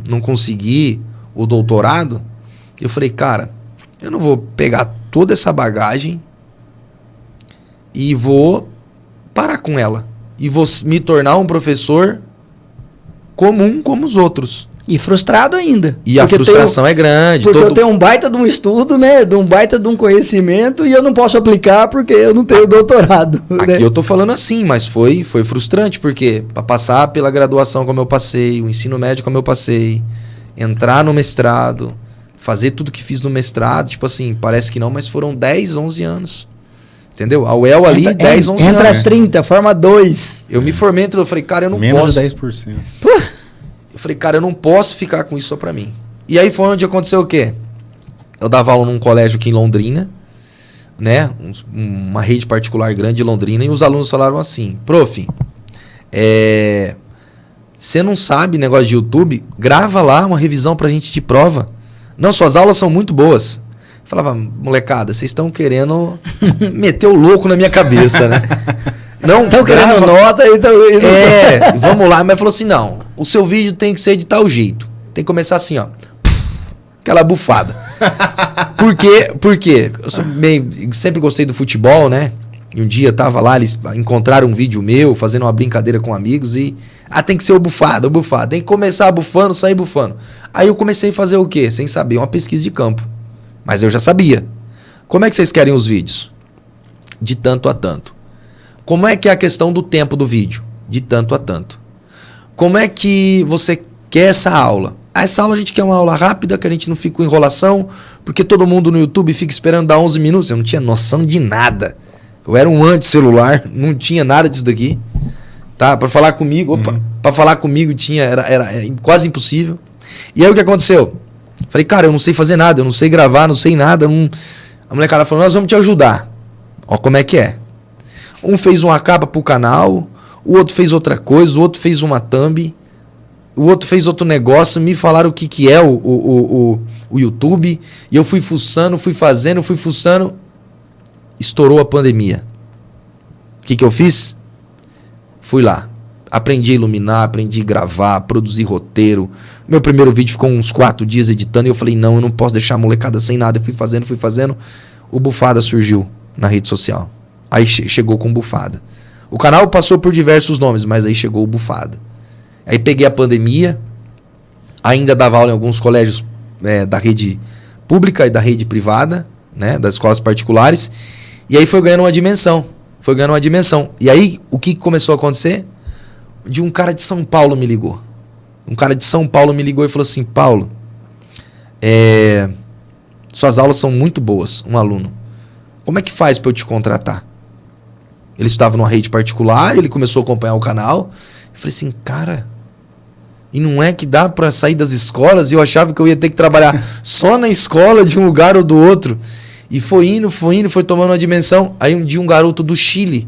não consegui o doutorado, eu falei, cara, eu não vou pegar toda essa bagagem e vou parar com ela. E vou me tornar um professor comum como os outros. E frustrado ainda. E a frustração é grande. Porque eu tenho um baita de um estudo, né? De um baita de um conhecimento e eu não posso aplicar porque eu não tenho doutorado. Aqui né? eu tô falando assim, mas foi frustrante, porque para passar pela graduação como eu passei, o ensino médio como eu passei, entrar no mestrado, fazer tudo que fiz no mestrado, tipo assim, parece que não, mas foram 10, 11 anos. Entendeu? A UEL ali, 10, 11 anos. Entra 30, forma 2. Eu me formei, eu falei, cara, eu não Menos posso. de 10%. Eu falei, cara, eu não posso ficar com isso só pra mim. E aí foi onde aconteceu o quê? Eu dava aula num colégio aqui em Londrina, né? Uma rede particular grande de Londrina, e os alunos falaram assim, prof, você não sabe negócio de YouTube? Grava lá uma revisão pra gente de prova. Não, suas aulas são muito boas. Eu falava, molecada, vocês estão querendo meter o louco na minha cabeça, né? Não, estão querendo nota e vamos lá. Mas falou assim, não, o seu vídeo tem que ser de tal jeito. Tem que começar assim, ó. Aquela bufada. Por quê? Porque eu sempre gostei do futebol, né? E um dia tava lá, eles encontraram um vídeo meu, fazendo uma brincadeira com amigos e... tem que ser o bufado. Tem que começar bufando, sair bufando. Aí eu comecei a fazer o quê? Sem saber, uma pesquisa de campo. Mas eu já sabia. Como é que vocês querem os vídeos? De tanto a tanto. Como é que é a questão do tempo do vídeo? De tanto a tanto. Como é que você quer essa aula? Essa aula a gente quer uma aula rápida, que a gente não fica com enrolação, porque todo mundo no YouTube fica esperando dar 11 minutos. Eu não tinha noção de nada. Eu era um anti-celular, não tinha nada disso daqui. Tá? Para falar comigo, para falar comigo era quase impossível. E aí o que aconteceu? Falei, cara, eu não sei fazer nada, eu não sei gravar, não sei nada. A molecada falou, nós vamos te ajudar. Ó como é que é. Um fez uma capa pro canal, o outro fez outra coisa, o outro fez uma thumb, o outro fez outro negócio, me falaram o que é o YouTube, e eu fui fuçando, fui fuçando, estourou a pandemia. O que eu fiz? Fui lá, aprendi a iluminar, aprendi a gravar, produzir roteiro. Meu primeiro vídeo ficou uns 4 dias editando, e eu falei, não, eu não posso deixar a molecada sem nada. Eu fui fazendo, o Bufada surgiu na rede social. Aí chegou com Bufada. O canal passou por diversos nomes, mas aí chegou o Bufada. Aí peguei a pandemia, ainda dava aula em alguns colégios da rede pública e da rede privada, né, das escolas particulares, e aí foi ganhando uma dimensão. E aí, o que começou a acontecer? Um cara de São Paulo me ligou. E falou assim, Paulo, suas aulas são muito boas, um aluno. Como é que faz para eu te contratar? Ele estudava numa rede particular, ele começou a acompanhar o canal. Eu falei assim, cara, e não é que dá para sair das escolas? E eu achava que eu ia ter que trabalhar só na escola de um lugar ou do outro. E foi indo, foi tomando uma dimensão. Aí um dia um garoto do Chile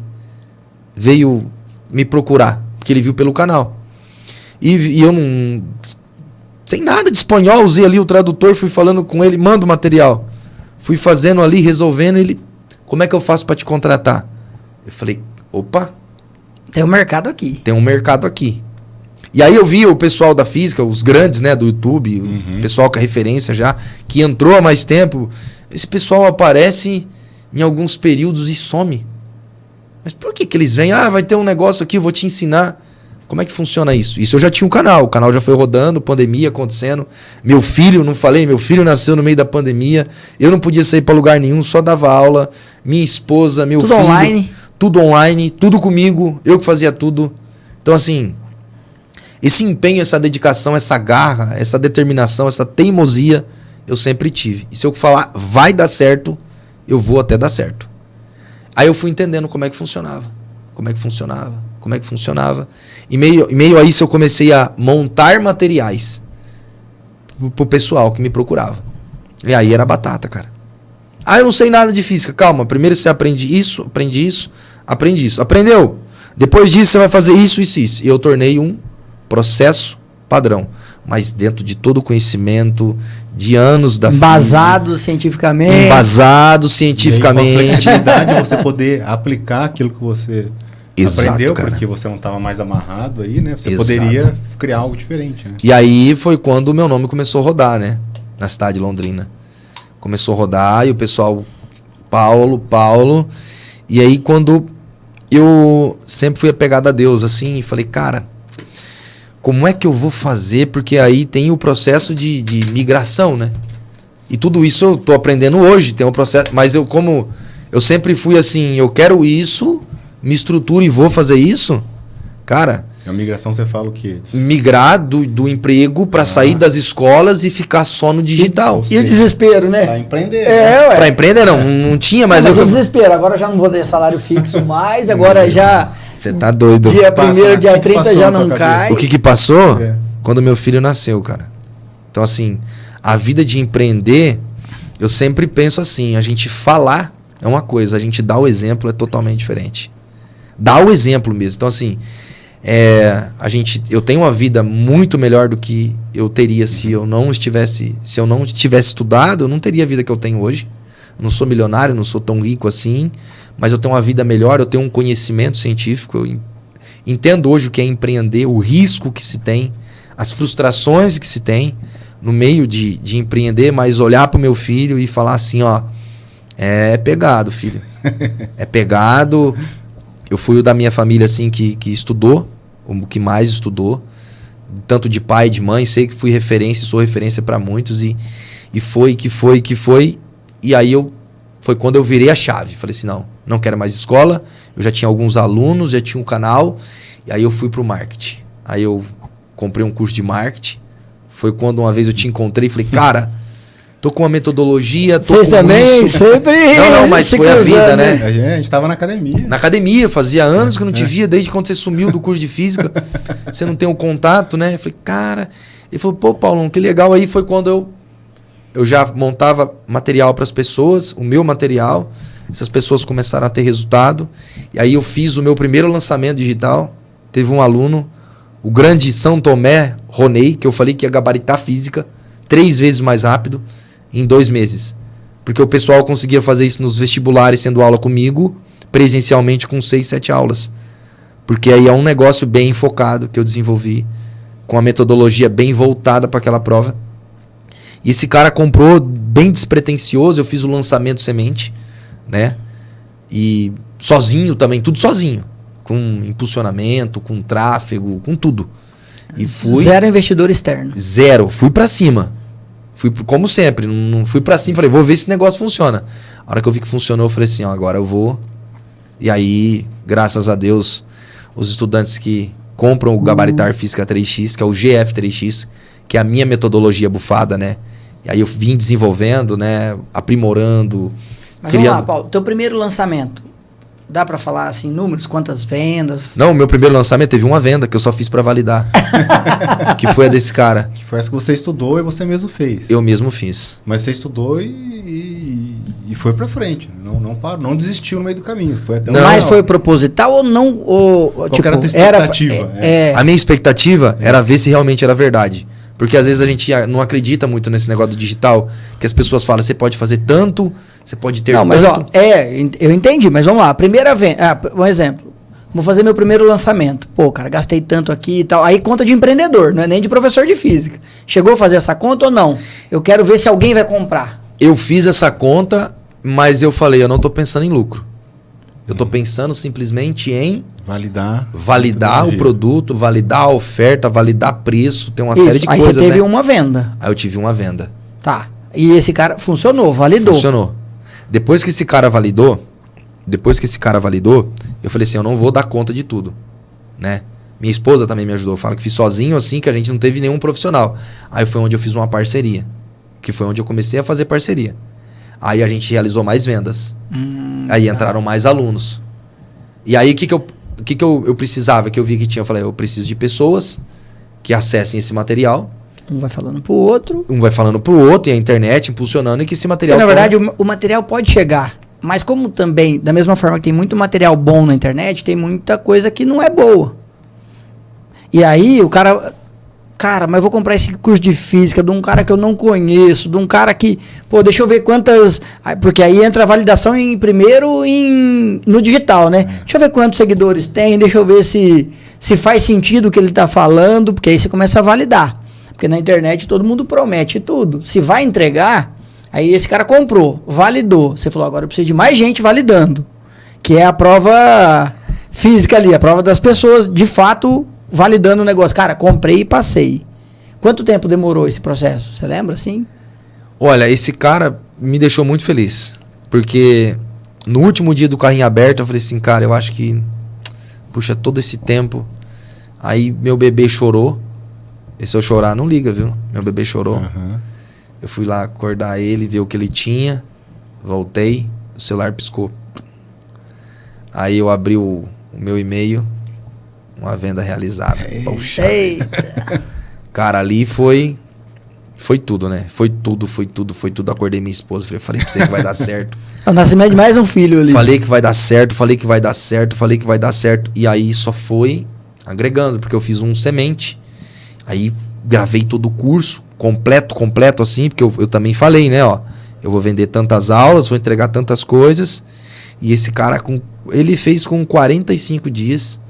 veio me procurar, porque ele viu pelo canal. E eu não... Sem nada de espanhol, usei ali o tradutor, fui falando com ele, manda o material. Fui fazendo ali, resolvendo, ele... Como é que eu faço para te contratar? Eu falei, opa... Tem um mercado aqui. E aí eu vi o pessoal da física, os grandes, né, do YouTube, o pessoal com a referência já, que entrou há mais tempo. Esse pessoal aparece em alguns períodos e some. Mas por que eles vêm? Vai ter um negócio aqui, eu vou te ensinar. Como é que funciona isso? Isso eu já tinha um canal, o canal já foi rodando, pandemia acontecendo. Meu filho nasceu no meio da pandemia. Eu não podia sair para lugar nenhum, só dava aula. Minha esposa, meu filho. Tudo online, tudo comigo, eu que fazia tudo. Então assim, esse empenho, essa dedicação, essa garra, essa determinação, essa teimosia, eu sempre tive. E se eu falar vai dar certo, eu vou até dar certo. Aí eu fui entendendo como é que funcionava. E meio a isso eu comecei a montar materiais pro pessoal que me procurava. E aí era batata, cara. Eu não sei nada de física. Calma, primeiro você aprende isso. aprende isso. Aprendeu? Depois disso você vai fazer isso, isso, isso. E eu tornei um processo padrão. Mas dentro de todo o conhecimento de anos da embasado cientificamente. Embasado E cientificamente. aí, com a flexibilidade de você poder aplicar aquilo que você Exato, aprendeu, cara. porque você não estava mais amarrado aí, né? Você Exato. poderia criar algo diferente, né? E aí foi quando o meu nome começou a rodar, né? Na cidade de Londrina. Começou a rodar e o pessoal, Paulo. E aí quando eu sempre fui apegado a Deus, assim, e falei, cara, como é que eu vou fazer? Porque aí tem o processo de migração, né? E tudo isso eu tô aprendendo hoje, tem um processo. Mas como eu sempre fui assim, eu quero isso, me estruturo e vou fazer isso, cara. A migração você fala o quê? Migrar do emprego para sair das escolas e ficar só no digital. E o desespero, né? Pra empreender. É, ué. Para empreender não tinha, mas o desespero, agora eu já não vou ter salário fixo mais, agora já... Você tá doido. Dia Passa, 1º, né? dia O que 30 passou já na não tua cai. O que passou? É. Quando meu filho nasceu, cara. Então, assim, a vida de empreender, eu sempre penso assim, a gente falar é uma coisa, a gente dar o exemplo é totalmente diferente. Dar o exemplo mesmo. Então, assim, eu tenho uma vida muito melhor do que eu teria se eu não tivesse estudado, eu não teria a vida que eu tenho hoje. Eu não sou milionário, não sou tão rico assim, mas eu tenho uma vida melhor, eu tenho um conhecimento científico, eu entendo hoje o que é empreender, o risco que se tem, as frustrações que se tem no meio de empreender, mas olhar para o meu filho e falar assim, ó, é pegado, filho. É pegado. Eu fui o da minha família assim que estudou, o que mais estudou, tanto de pai, de mãe, sei que fui referência, sou referência para muitos e foi. E aí foi quando eu virei a chave. Falei assim, não quero mais escola. Eu já tinha alguns alunos, já tinha um canal. E aí eu fui pro marketing. Aí eu comprei um curso de marketing. Foi quando uma vez eu te encontrei e falei, cara, tô com uma metodologia, tô Vocês com também, isso. sempre. Não, mas se foi a cruzando, vida, né? A gente tava na academia. Na academia, fazia anos que eu não te via, desde quando você sumiu do curso de física. Você não tem um contato, né? Eu falei, cara... Ele falou, pô, Paulão, que legal. Aí foi quando eu já montava material para as pessoas, o meu material. Essas pessoas começaram a ter resultado. E aí eu fiz o meu primeiro lançamento digital. Teve um aluno, o grande São Tomé Ronei, que eu falei que ia gabaritar física 3 vezes mais rápido em 2 meses. Porque o pessoal conseguia fazer isso nos vestibulares, sendo aula comigo, presencialmente com 6, 7 aulas. Porque aí é um negócio bem focado que eu desenvolvi, com a metodologia bem voltada para aquela prova. E esse cara comprou bem despretensioso, eu fiz o lançamento semente, né? E sozinho também, tudo sozinho. Com impulsionamento, com tráfego, com tudo. E fui... Zero investidor externo. Zero. Fui pra cima. Fui, como sempre, não fui pra cima. Falei, vou ver se esse negócio funciona. A hora que eu vi que funcionou, eu falei assim, ó, agora eu vou. E aí, graças a Deus, os estudantes que compram o Gabaritar Física 3x, que é o GF3x, que é a minha metodologia bufada, né? E aí eu vim desenvolvendo, né? Aprimorando, Mas criando... vamos lá, Paulo. Teu primeiro lançamento, dá pra falar assim, números? Quantas vendas? Não, o meu primeiro lançamento teve uma venda que eu só fiz pra validar. Que foi a desse cara. Que foi essa que você estudou e você mesmo fez. Eu mesmo fiz. Mas você estudou e foi pra frente. Não parou, não desistiu no meio do caminho. Foi até Não. Mas foi proposital ou não? Ou, Qual tipo, que era a tua expectativa? A minha expectativa era ver se realmente era verdade. Porque às vezes a gente não acredita muito nesse negócio do digital, que as pessoas falam, você pode fazer tanto, você pode ter Não, mas tanto. ó, eu entendi, mas vamos lá. Primeira venda, um exemplo. Vou fazer meu primeiro lançamento. Pô, cara, gastei tanto aqui e tal. Aí conta de empreendedor, não é nem de professor de física. Chegou a fazer essa conta ou não? Eu quero ver se alguém vai comprar. Eu fiz essa conta, mas eu falei, eu não estou pensando em lucro. Eu estou pensando simplesmente em validar o produto, validar a oferta, validar preço, tem uma série de aí coisas, você teve né? uma venda. Aí eu tive uma venda. Tá. E esse cara funcionou, validou. Funcionou. Depois que esse cara validou, eu falei assim, eu não vou dar conta de tudo, né? Minha esposa também me ajudou. Fala que fiz sozinho assim, que a gente não teve nenhum profissional. Aí foi onde eu fiz uma parceria, que foi onde eu comecei a fazer parceria. Aí a gente realizou mais vendas. Aí entraram mais alunos. E aí o que eu precisava, que eu vi que tinha? Eu falei, eu preciso de pessoas que acessem esse material. Um vai falando pro outro. E a internet impulsionando e que esse material... Porque, na verdade, o material pode chegar, Mas como também, da mesma forma que tem muito material bom na internet, tem muita coisa que não é boa. E aí o cara, mas eu vou comprar esse curso de física de um cara que eu não conheço, de um cara que, pô, deixa eu ver quantas, porque aí entra a validação primeiro no digital, né? Deixa eu ver quantos seguidores tem, deixa eu ver se faz sentido o que ele tá falando, porque aí você começa a validar. Porque na internet todo mundo promete tudo. Se vai entregar, aí esse cara comprou, validou. Você falou, agora eu preciso de mais gente validando. Que é a prova física ali, a prova das pessoas, de fato, validando o negócio. Cara, comprei e passei. Quanto tempo demorou esse processo? Você lembra, assim? Olha, esse cara me deixou muito feliz. Porque no último dia do carrinho aberto, eu falei assim, cara, eu acho que... Puxa, todo esse tempo... Aí meu bebê chorou. E se eu chorar, não liga, viu? Meu bebê chorou. Uhum. Eu fui lá acordar ele, ver o que ele tinha. Voltei, o celular piscou. Aí eu abri o meu e-mail. Uma venda realizada. Poxa. Eita! Cara, ali foi tudo, né? Foi tudo. Acordei minha esposa. Falei pra você que vai dar certo. É o nascimento de mais um filho ali. Falei que vai dar certo. E aí só foi agregando, porque eu fiz um semente. Aí gravei todo o curso, completo assim, porque eu também falei, né, ó. Eu vou vender tantas aulas, vou entregar tantas coisas. E esse cara, ele fez com 45 dias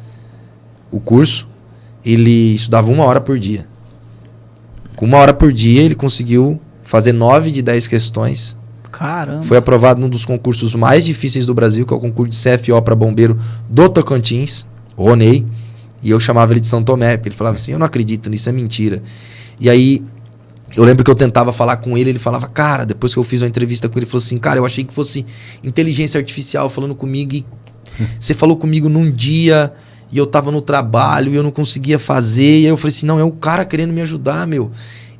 o curso. Ele estudava 1 hora por dia. Com 1 hora por dia, ele conseguiu fazer 9 de 10 questões. Caramba. Foi aprovado num dos concursos mais difíceis do Brasil, que é o concurso de CFO para bombeiro do Tocantins, Ronei. E eu chamava ele de São Tomé, porque ele falava assim, eu não acredito nisso, é mentira. E aí, eu lembro que eu tentava falar com ele, ele falava, cara, depois que eu fiz uma entrevista com ele, ele falou assim, cara, eu achei que fosse inteligência artificial falando comigo, e você falou comigo num dia, e eu tava no trabalho, e eu não conseguia fazer, e aí eu falei assim, não, é o cara querendo me ajudar, meu.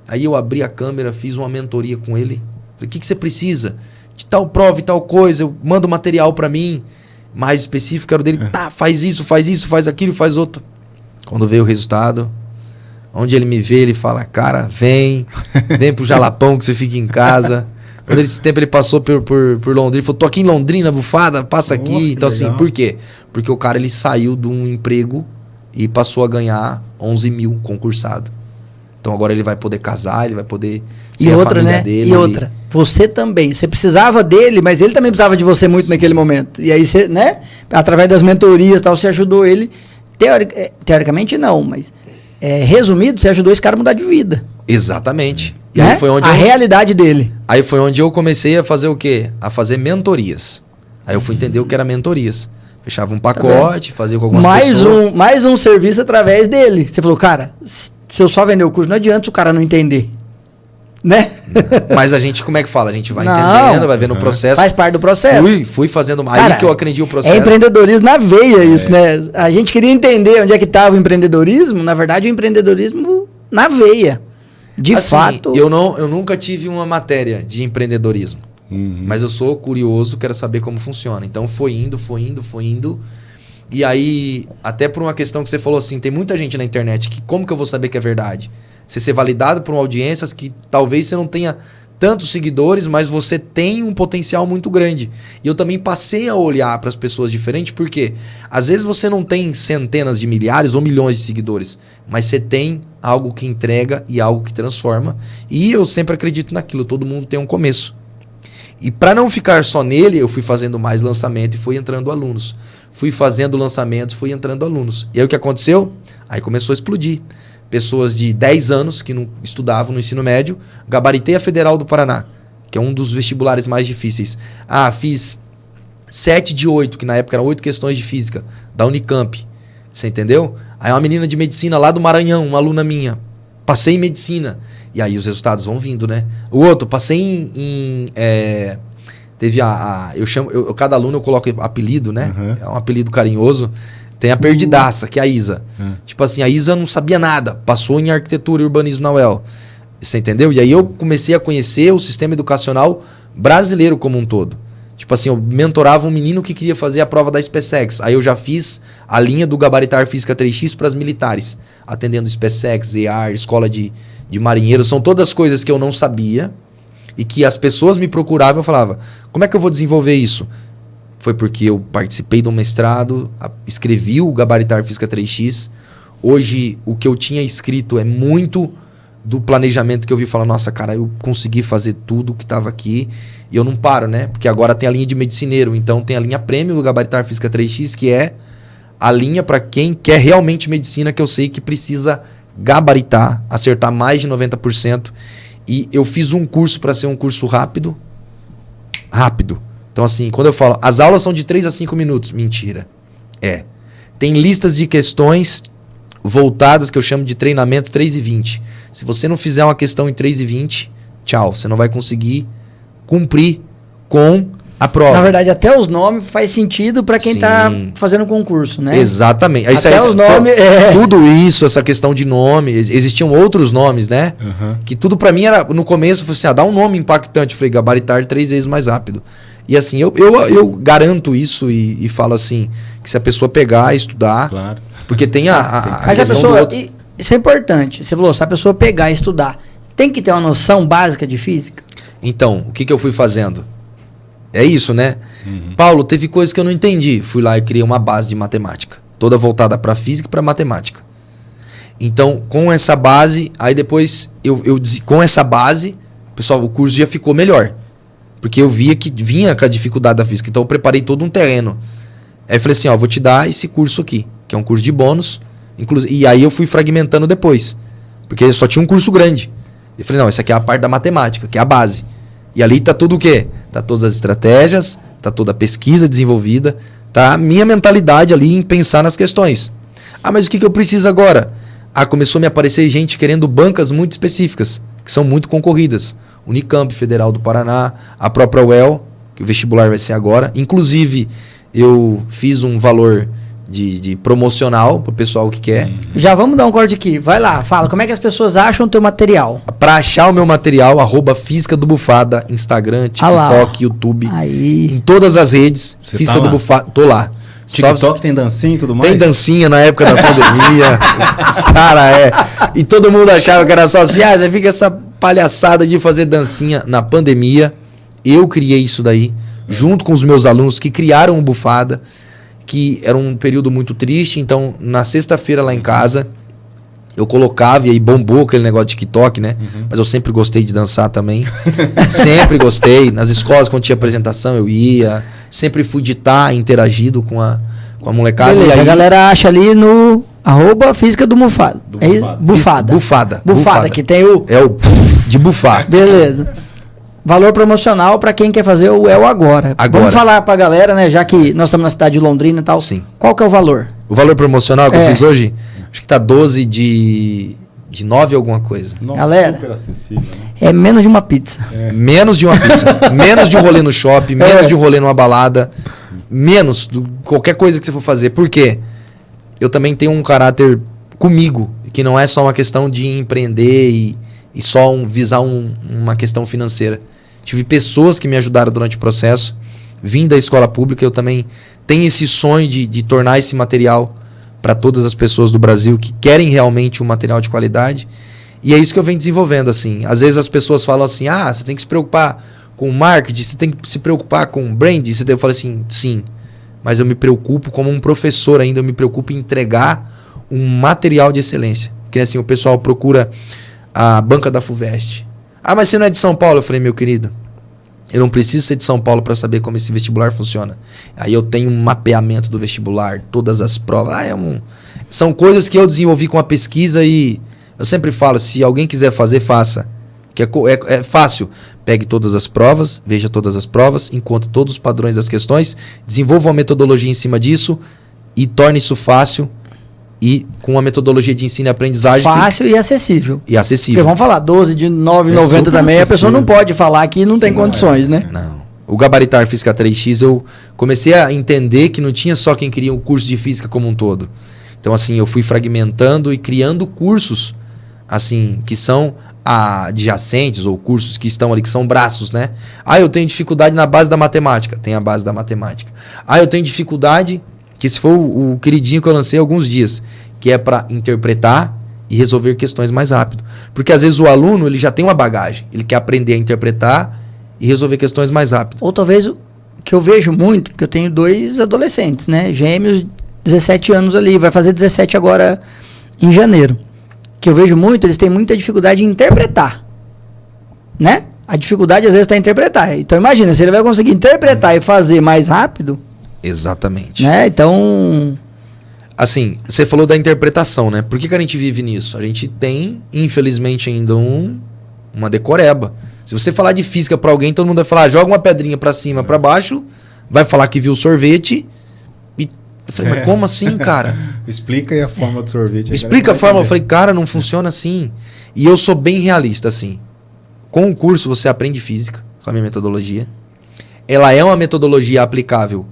Aí eu abri a câmera, fiz uma mentoria com ele, falei, o que você precisa? De tal prova e tal coisa, eu mando material pra mim, mais específico, era dele, tá, faz isso, faz aquilo, faz outro. Quando veio o resultado, onde ele me vê, ele fala, cara, vem pro Jalapão que você fica em casa. Quando esse tempo ele passou por Londrina, ele falou, tô aqui em Londrina, bufada, passa aqui. Oh, então assim, legal. por quê? Porque o cara, ele saiu de um emprego e passou a ganhar 11 mil concursado. Então agora ele vai poder casar, ele vai poder... E outra, né? Dele, e outra, você também. Você precisava dele, mas ele também precisava de você muito naquele momento. E aí você, né? Através das mentorias e tal, você ajudou ele. Teoricamente não, mas resumido, você ajudou esse cara a mudar de vida. Exatamente. E Né? aí foi onde realidade dele. Aí foi onde eu comecei a fazer o quê? A fazer mentorias. Aí eu fui entender o que era mentorias. Fechava um pacote, fazia com algumas pessoas. Mais um serviço através dele. Você falou, cara, se eu só vender o curso, não adianta se o cara não entender. Né? Mas a gente, como é que fala? A gente vai Não. entendendo, vai vendo o processo. Faz parte do processo. Fui fazendo. Cara, aí que eu aprendi o processo. É empreendedorismo na veia isso, né? A gente queria entender onde é que estava o empreendedorismo. Na verdade, o empreendedorismo na veia. De assim, fato. Eu nunca tive uma matéria de empreendedorismo. Mas eu sou curioso, quero saber como funciona. Então foi indo. E aí, até por uma questão que você falou assim, tem muita gente na internet que como que eu vou saber que é verdade? Você ser validado por uma audiência que talvez você não tenha tantos seguidores, mas você tem um potencial muito grande. E eu também passei a olhar para as pessoas diferentes, porque às vezes você não tem centenas de milhares ou milhões de seguidores, mas você tem algo que entrega e algo que transforma. E eu sempre acredito naquilo, todo mundo tem um começo. E para não ficar só nele, eu fui fazendo mais lançamento e fui entrando alunos. Fui fazendo lançamentos, fui entrando alunos. E aí o que aconteceu? Aí começou a explodir. Pessoas de 10 anos que não estudavam no ensino médio, gabaritei a Federal do Paraná, que é um dos vestibulares mais difíceis. Fiz 7 de 8, que na época eram 8 questões de física, da Unicamp. Você entendeu? Aí uma menina de medicina lá do Maranhão, uma aluna minha, passei em medicina. E aí os resultados vão vindo, né? O outro, passei teve cada aluno eu coloco apelido, né? Uhum. É um apelido carinhoso. Tem a perdidaça, que é a Isa. Tipo assim, a Isa não sabia nada. Passou em arquitetura e urbanismo na UEL. Você entendeu? E aí eu comecei a conhecer o sistema educacional brasileiro como um todo. Tipo assim, eu mentorava um menino que queria fazer a prova da SpaceX. Aí eu já fiz a linha do Gabaritar Física 3X para as militares. Atendendo SpaceX, EAR, escola de marinheiros. São todas coisas que eu não sabia. E que as pessoas me procuravam e eu falava, como é que eu vou desenvolver isso? foi porque eu participei de um mestrado, escrevi o Gabaritar Física 3x. Hoje, o que eu tinha escrito é muito do planejamento que eu vi falar, nossa, cara, eu consegui fazer tudo que estava aqui e eu não paro, né? Porque agora tem a linha de medicineiro, então tem a linha prêmio do Gabaritar Física 3x, que é a linha para quem quer realmente medicina, que eu sei que precisa gabaritar, acertar mais de 90%. E eu fiz um curso para ser um curso rápido. Então assim, quando eu falo, as aulas são de 3 a 5 minutos, mentira. Tem listas de questões voltadas, que eu chamo de treinamento 3:20. Se você não fizer uma questão em 3:20, tchau, você não vai conseguir cumprir com a prova. Na verdade, até os nomes faz sentido para quem está fazendo concurso, né? Exatamente. Até os nomes... Tudo isso, essa questão de nome, existiam outros nomes, né? Que tudo para mim era, no começo, eu falei assim, dá um nome impactante. Eu falei, gabaritar 3 vezes mais rápido. E assim, eu garanto isso e falo assim, que se a pessoa pegar, estudar... Claro. Porque tem a Mas a pessoa... Isso é importante. Você falou, se a pessoa pegar e estudar, tem que ter uma noção básica de física? Então, o que eu fui fazendo? É isso, né? Paulo, teve coisas que eu não entendi. Fui lá e criei uma base de matemática. Toda voltada para física e para matemática. Então, com essa base, aí depois, com essa base, pessoal, o curso já ficou melhor. Porque eu via que vinha com a dificuldade da física. Então, eu preparei todo um terreno. Aí eu falei assim, ó, vou te dar esse curso aqui, que é um curso de bônus. E aí eu fui fragmentando depois. Porque só tinha um curso grande. Eu falei, não, essa aqui é a parte da matemática, que é a base. E ali tá tudo o quê? Tá todas as estratégias, tá toda a pesquisa desenvolvida, tá a minha mentalidade ali em pensar nas questões. Ah, mas o que eu preciso agora? Ah, começou a me aparecer gente querendo bancas muito específicas, que são muito concorridas. Unicamp, Federal do Paraná, a própria UEL, que o vestibular vai ser agora. Inclusive, eu fiz um valor de promocional pro pessoal que quer. Já vamos dar um corte aqui. Vai lá, fala. Como é que as pessoas acham o teu material? Pra achar o meu material, @Física do Bufada, Instagram, TikTok, YouTube. Aí. Em todas as redes. Você Física tá do Bufada. Tô lá. TikTok tem dancinha e tudo mais? Tem dancinha na época da pandemia. Os caras E todo mundo achava que era só assim, você fica essa palhaçada de fazer dancinha na pandemia. Eu criei isso daí, junto com os meus alunos que criaram o Bufada, que era um período muito triste. Então, na sexta-feira lá em casa, eu colocava, e aí bombou aquele negócio de TikTok, né? Mas eu sempre gostei de dançar também. Sempre gostei. Nas escolas, quando tinha apresentação, eu ia. Sempre fui de estar interagido com a molecada. Beleza, e aí, a galera acha ali no @Física do Bufada. É isso? Bufada. Bufada, que tem o... É o de bufar. Beleza. Valor promocional para quem quer fazer o agora. Vamos falar pra galera, né? Já que nós estamos na cidade de Londrina e tal. Sim. Qual que é o valor? O valor promocional que eu fiz hoje, acho que tá 12 de 9 alguma coisa. Nossa, galera, super acessível, né? É menos de uma pizza. Menos de uma pizza. Menos de um rolê no shopping, menos de um rolê numa balada. Menos qualquer coisa que você for fazer. Por quê? Eu também tenho um caráter comigo, que não é só uma questão de empreender e só visar uma questão financeira. Tive pessoas que me ajudaram durante o processo. Vim da escola pública, eu também tenho esse sonho de tornar esse material para todas as pessoas do Brasil que querem realmente um material de qualidade. E é isso que eu venho desenvolvendo, assim. Às vezes as pessoas falam assim, você tem que se preocupar com marketing, você tem que se preocupar com branding. Eu falo assim, sim, mas eu me preocupo como um professor ainda, eu me preocupo em entregar um material de excelência. Que assim, o pessoal procura a banca da FUVEST. Mas você não é de São Paulo? Eu falei, meu querido, eu não preciso ser de São Paulo para saber como esse vestibular funciona. Aí eu tenho um mapeamento do vestibular, todas as provas. São coisas que eu desenvolvi com a pesquisa e eu sempre falo, se alguém quiser fazer, faça. Que é fácil. Pegue todas as provas, veja todas as provas, encontre todos os padrões das questões, desenvolva uma metodologia em cima disso e torne isso fácil e com uma metodologia de ensino e aprendizagem fácil e acessível. E acessível. Porque vamos falar, 12 de 9,90 também, a pessoa não pode falar que não tem condições, né? Não. O Gabaritar Física 3x, eu comecei a entender que não tinha só quem queria o curso de física como um todo. Então, assim, eu fui fragmentando e criando cursos, assim, que são adjacentes ou cursos que estão ali, que são braços, né? Eu tenho dificuldade na base da matemática. Tem a base da matemática. Eu tenho dificuldade... que esse foi o queridinho que eu lancei há alguns dias, que é para interpretar e resolver questões mais rápido. Porque às vezes o aluno ele já tem uma bagagem, ele quer aprender a interpretar e resolver questões mais rápido. Ou talvez que eu vejo muito, porque eu tenho 2 adolescentes, né? Gêmeos, 17 anos ali, vai fazer 17 agora em janeiro. Que eu vejo muito, eles têm muita dificuldade em interpretar, né? A dificuldade às vezes está em interpretar. Então imagina, se ele vai conseguir interpretar e fazer mais rápido... Exatamente. Né? Então... Assim, você falou da interpretação, né? Por que a gente vive nisso? A gente tem, infelizmente, ainda uma decoreba. Se você falar de física pra alguém, todo mundo vai falar, joga uma pedrinha pra cima, pra baixo, vai falar que viu sorvete. E eu falei, mas como assim, cara? Explica aí a forma do sorvete. Explica a forma. Eu falei, cara, não funciona assim. E eu sou bem realista, assim. Com o curso, você aprende física, com a minha metodologia. Ela é uma metodologia aplicável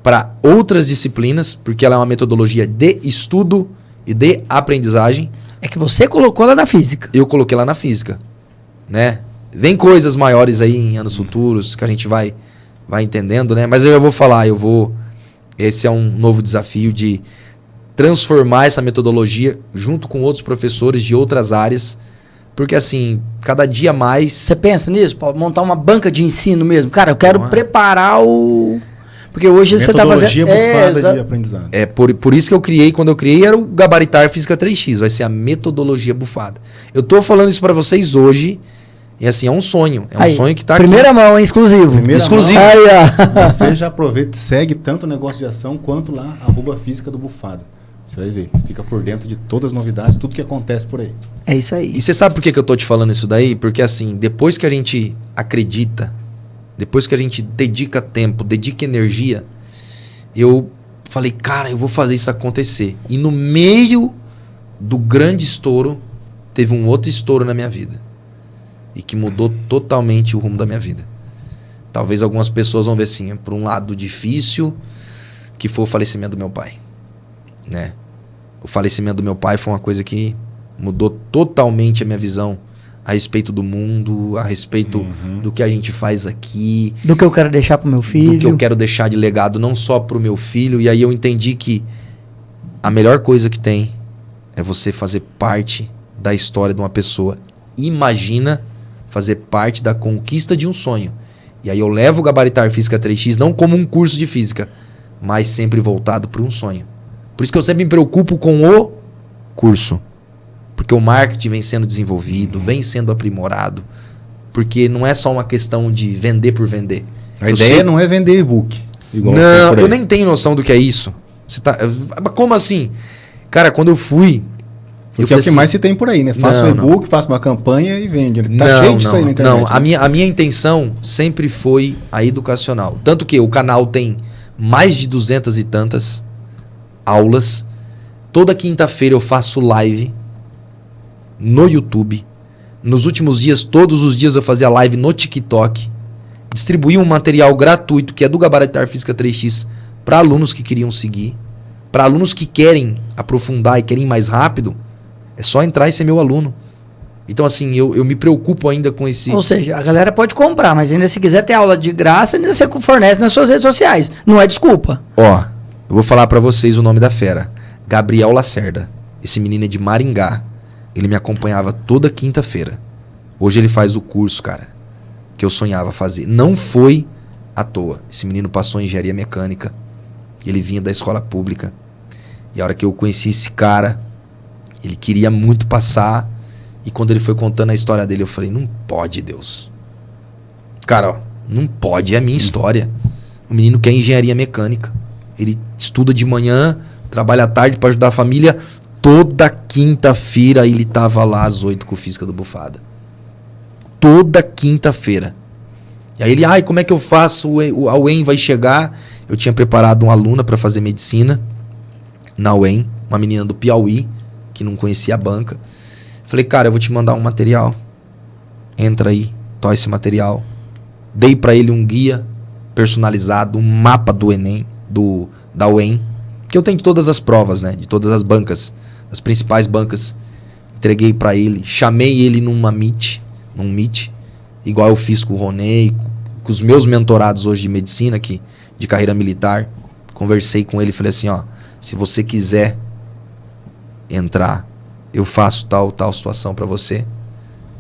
para outras disciplinas, porque ela é uma metodologia de estudo e de aprendizagem. É que você colocou ela na física. Eu coloquei lá na física, né? Vem coisas maiores aí em anos futuros que a gente vai entendendo, né? Mas eu já vou falar, esse é um novo desafio de transformar essa metodologia junto com outros professores de outras áreas, porque assim, cada dia mais... Você pensa nisso? Pode montar uma banca de ensino mesmo? Cara, eu quero preparar o... Porque hoje você está fazendo... Metodologia bufada de aprendizado. Por isso que eu criei, quando eu criei, era o Gabaritar Física 3x, vai ser a metodologia bufada. Eu tô falando isso para vocês hoje, e assim, é um sonho. É um sonho que tá primeira aqui. Mão, hein? Exclusivo. Exclusivo. Aí, ó. Você já aproveita, segue tanto o negócio de ação, quanto lá, @física do Bufado. Você vai ver, fica por dentro de todas as novidades, tudo que acontece por aí. É isso aí. E você sabe por que eu tô te falando isso daí? Porque assim, depois que a gente acredita, depois que a gente dedica tempo, dedica energia, eu falei, cara, eu vou fazer isso acontecer. E no meio do grande estouro, teve um outro estouro na minha vida. E que mudou totalmente o rumo da minha vida. Talvez algumas pessoas vão ver assim, por um lado difícil, que foi o falecimento do meu pai, né? O falecimento do meu pai foi uma coisa que mudou totalmente a minha visão a respeito do mundo, a respeito do que a gente faz aqui. Do que eu quero deixar pro meu filho. Do que eu quero deixar de legado, não só pro meu filho. E aí eu entendi que a melhor coisa que tem é você fazer parte da história de uma pessoa. Imagina fazer parte da conquista de um sonho. E aí eu levo o Gabaritar Física 3x não como um curso de física, mas sempre voltado para um sonho. Por isso que eu sempre me preocupo com o curso. Porque o marketing vem sendo desenvolvido, vem sendo aprimorado. Porque não é só uma questão de vender por vender. A ideia não é vender e-book. Não, eu nem tenho noção do que é isso. Você tá, como assim? Cara, quando eu fui... Porque é o que mais se tem por aí, né? Faça um e-book, faça uma campanha e vende. Tá cheio disso aí na internet. Não, a minha intenção sempre foi a educacional. Tanto que o canal tem mais de 200 e tantas aulas. Toda quinta-feira eu faço live no YouTube. Nos últimos dias, todos os dias eu fazia live no TikTok. Distribuí um material gratuito que é do Gabaritar Física 3x para alunos que queriam seguir. Para alunos que querem aprofundar e querem ir mais rápido, é só entrar e ser meu aluno. Então assim, eu me preocupo ainda com esse... Ou seja, a galera pode comprar, mas ainda se quiser ter aula de graça, ainda você fornece nas suas redes sociais. Não é desculpa. Ó, eu vou falar para vocês o nome da fera. Gabriel Lacerda. Esse menino é de Maringá. Ele me acompanhava toda quinta-feira. Hoje ele faz o curso, cara, que eu sonhava fazer. Não foi à toa. Esse menino passou em engenharia mecânica. Ele vinha da escola pública. E a hora que eu conheci esse cara, ele queria muito passar. E quando ele foi contando a história dele, eu falei, não pode, Deus. Cara, ó, não pode, é a minha história. O menino quer engenharia mecânica. Ele estuda de manhã, trabalha à tarde para ajudar a família. Toda quinta-feira ele tava lá às 8 com Física do Bufada. Toda quinta-feira. E aí ele, como é que eu faço? A UEM vai chegar. Eu tinha preparado uma aluna para fazer medicina na UEM, uma menina do Piauí, que não conhecia a banca. Falei, cara, eu vou te mandar um material. Entra aí, toma esse material. Dei para ele um guia personalizado, um mapa do Enem, da UEM, que eu tenho de todas as provas, né? De todas as bancas, as principais bancas. Entreguei para ele, chamei ele num meet, igual eu fiz com o Ronei, com os meus mentorados hoje de medicina, de carreira militar. Conversei com ele e falei assim, ó, se você quiser entrar, eu faço tal situação para você.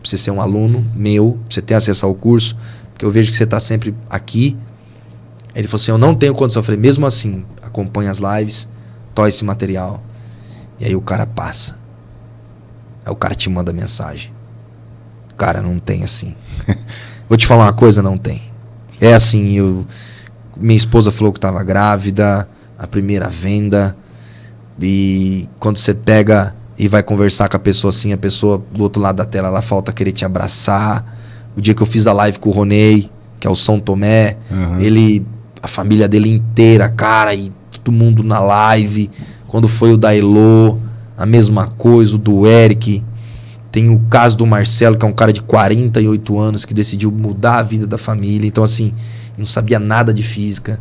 Pra você ser um aluno meu, pra você ter acesso ao curso, porque eu vejo que você tá sempre aqui. Aí ele falou assim, eu não tenho condição. Eu falei, mesmo assim, acompanha as lives, toa esse material. E aí o cara passa. Aí o cara te manda mensagem. Cara, não tem assim. Vou te falar uma coisa, não tem. É assim, minha esposa falou que estava grávida, a primeira venda. E quando você pega e vai conversar com a pessoa assim, a pessoa do outro lado da tela, ela falta querer te abraçar. O dia que eu fiz a live com o Ronei, que é o São Tomé, a família dele inteira, cara, e todo mundo na live. Quando foi o da Elô, a mesma coisa, o do Eric. Tem o caso do Marcelo, que é um cara de 48 anos que decidiu mudar a vida da família. Então, assim, não sabia nada de física,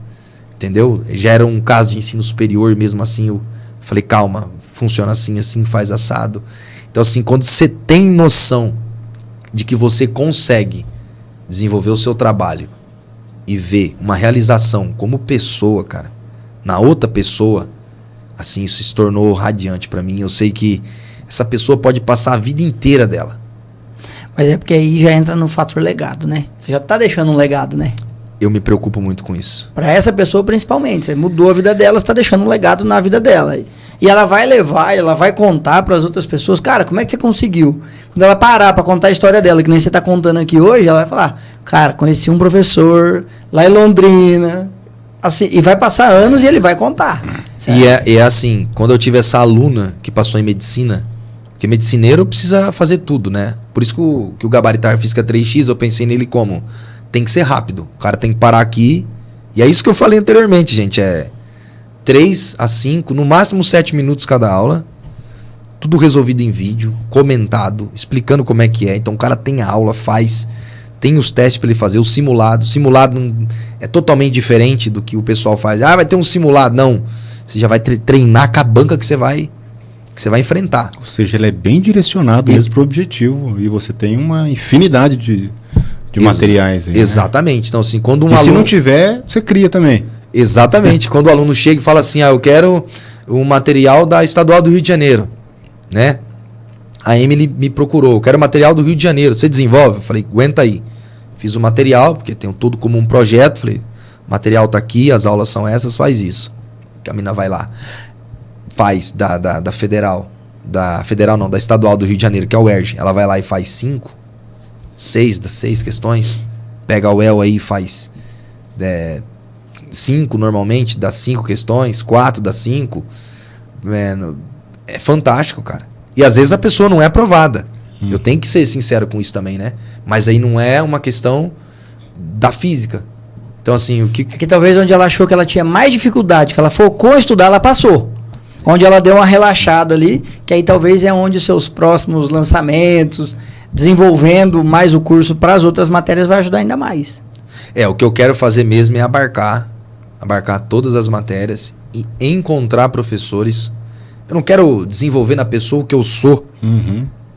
entendeu? Já era um caso de ensino superior, mesmo assim eu falei, calma, funciona assim, assim, faz assado. Então, assim, quando você tem noção de que você consegue desenvolver o seu trabalho e ver uma realização como pessoa, cara, na outra pessoa, assim, isso se tornou radiante pra mim. Eu sei que essa pessoa pode passar a vida inteira dela. Mas é porque aí já entra no fator legado, né? Você já tá deixando um legado, né? Eu me preocupo muito com isso. Pra essa pessoa principalmente. Você mudou a vida dela, você tá deixando um legado na vida dela. E ela vai levar, ela vai contar pras outras pessoas. Cara, como é que você conseguiu? Quando ela parar pra contar a história dela, que nem você tá contando aqui hoje, ela vai falar, cara, conheci um professor lá em Londrina. Assim, e vai passar anos e ele vai contar. E é assim, quando eu tive essa aluna que passou em medicina, porque medicineiro precisa fazer tudo, né? Por isso que o Gabaritar Física 3X, eu pensei nele como, tem que ser rápido. O cara tem que parar aqui. E é isso que eu falei anteriormente, gente. É 3 a 5, no máximo 7 minutos cada aula. Tudo resolvido em vídeo, comentado, explicando como é que é. Então o cara tem a aula, faz, tem os testes para ele fazer, o simulado. O simulado é totalmente diferente do que o pessoal faz. Ah, vai ter um simulado. Não. Você já vai treinar com a banca que você vai enfrentar. Ou seja, ele é bem direcionado mesmo para o objetivo. E você tem uma infinidade de materiais aí. Exatamente. Né? Então, assim, quando se não tiver, você cria também. Exatamente. Quando o aluno chega e fala assim, eu quero o material da Estadual do Rio de Janeiro, né? A Emily me procurou, eu quero material do Rio de Janeiro, você desenvolve? Eu falei, aguenta aí. Fiz o material, porque tenho tudo como um projeto, falei, o material tá aqui, as aulas são essas, faz isso. A mina vai lá, faz da Federal, da Estadual do Rio de Janeiro, que é o ERJ, ela vai lá e faz 6 das 6 questões, pega o EL aí e faz 5 normalmente, das 5 questões, 4 das 5, é fantástico, cara. E às vezes a pessoa não é aprovada, eu tenho que ser sincero com isso também, né? Mas aí não é uma questão da física. Então, assim, o que... É que talvez onde ela achou que ela tinha mais dificuldade, que ela focou em estudar, ela passou. Onde ela deu uma relaxada ali, que aí talvez é onde seus próximos lançamentos, desenvolvendo mais o curso para as outras matérias, vai ajudar ainda mais. O que eu quero fazer mesmo é abarcar todas as matérias e encontrar professores. Eu não quero desenvolver na pessoa o que eu sou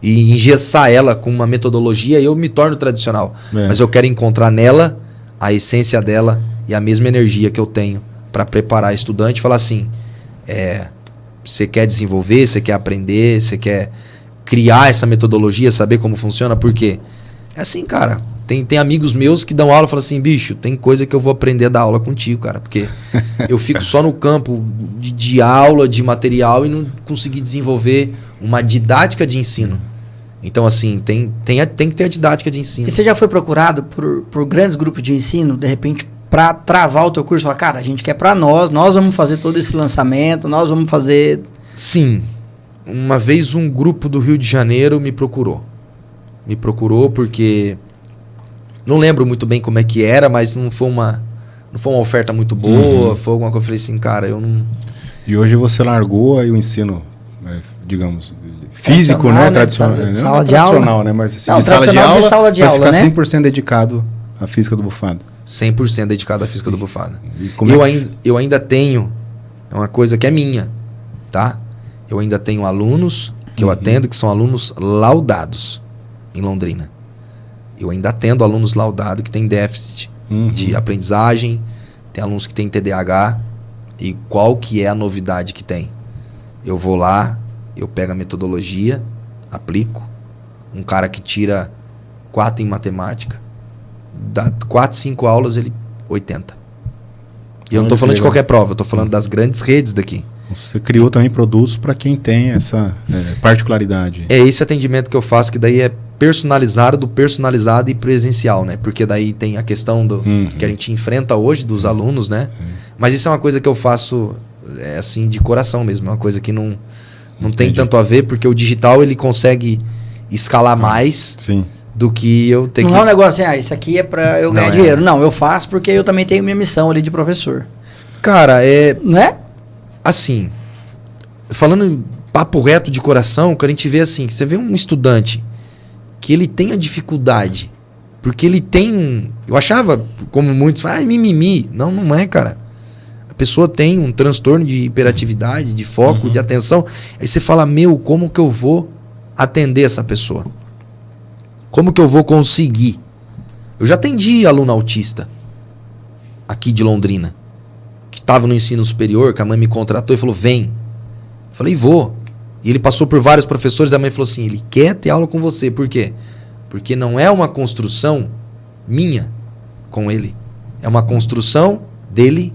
e engessar ela com uma metodologia e eu me torno tradicional. Mas eu quero encontrar nela a essência dela e a mesma energia que eu tenho para preparar estudante e falar assim, você quer desenvolver, você quer aprender, você quer criar essa metodologia, saber como funciona, porque é assim, cara, tem amigos meus que dão aula e falam assim, bicho, tem coisa que eu vou aprender a dar aula contigo, cara, porque eu fico só no campo de aula, de material e não consegui desenvolver uma didática de ensino. Então, assim, tem que ter a didática de ensino. E você já foi procurado por grandes grupos de ensino, de repente, para travar o teu curso? Falar, cara, a gente quer para nós vamos fazer todo esse lançamento, nós vamos fazer... Sim. Uma vez um grupo do Rio de Janeiro me procurou. Me procurou porque... Não lembro muito bem como é que era, mas não foi uma oferta muito boa, foi alguma coisa que eu falei assim, cara, eu não... E hoje você largou aí o ensino, digamos... Físico, né? Tradicional, né? Sala de tradicional, aula. né? Mas assim, não, de sala de aula, vai ficar né? 100% dedicado à física do Bufado. 100% dedicado à física do Bufado. Eu ainda tenho, é uma coisa que é minha, tá? Eu ainda tenho alunos que eu atendo, que são alunos laudados em Londrina. Eu ainda atendo alunos laudados que têm déficit de aprendizagem, tem alunos que têm TDAH. E qual que é a novidade que tem? Eu vou lá, eu pego a metodologia, aplico. Um cara que tira 4 em matemática, dá 4, 5 aulas, ele 80. E eu não tô falando de qualquer prova, eu tô falando das grandes redes daqui. Você criou também produtos para quem tem essa particularidade. É esse atendimento que eu faço, que daí é personalizado e presencial, né? Porque daí tem a questão que a gente enfrenta hoje dos alunos, né? Mas isso é uma coisa que eu faço assim de coração mesmo, é uma coisa que não tem tanto a ver, porque o digital ele consegue escalar mais do que eu ter Não é um negócio assim, isso aqui é para eu ganhar dinheiro. Não, eu faço porque eu também tenho minha missão ali de professor. Cara, Não é? Assim, falando em papo reto de coração, que a gente vê assim, você vê um estudante que ele tem a dificuldade, porque ele tem eu achava, como muitos falam, mimimi. Não é, cara. A pessoa tem um transtorno de hiperatividade, de foco, de atenção. Aí você fala, como que eu vou atender essa pessoa? Como que eu vou conseguir? Eu já atendi aluno autista aqui de Londrina, que estava no ensino superior, que a mãe me contratou e falou, vem. Eu falei, vou. E ele passou por vários professores, a mãe falou assim, ele quer ter aula com você. Por quê? Porque não é uma construção minha com ele. É uma construção dele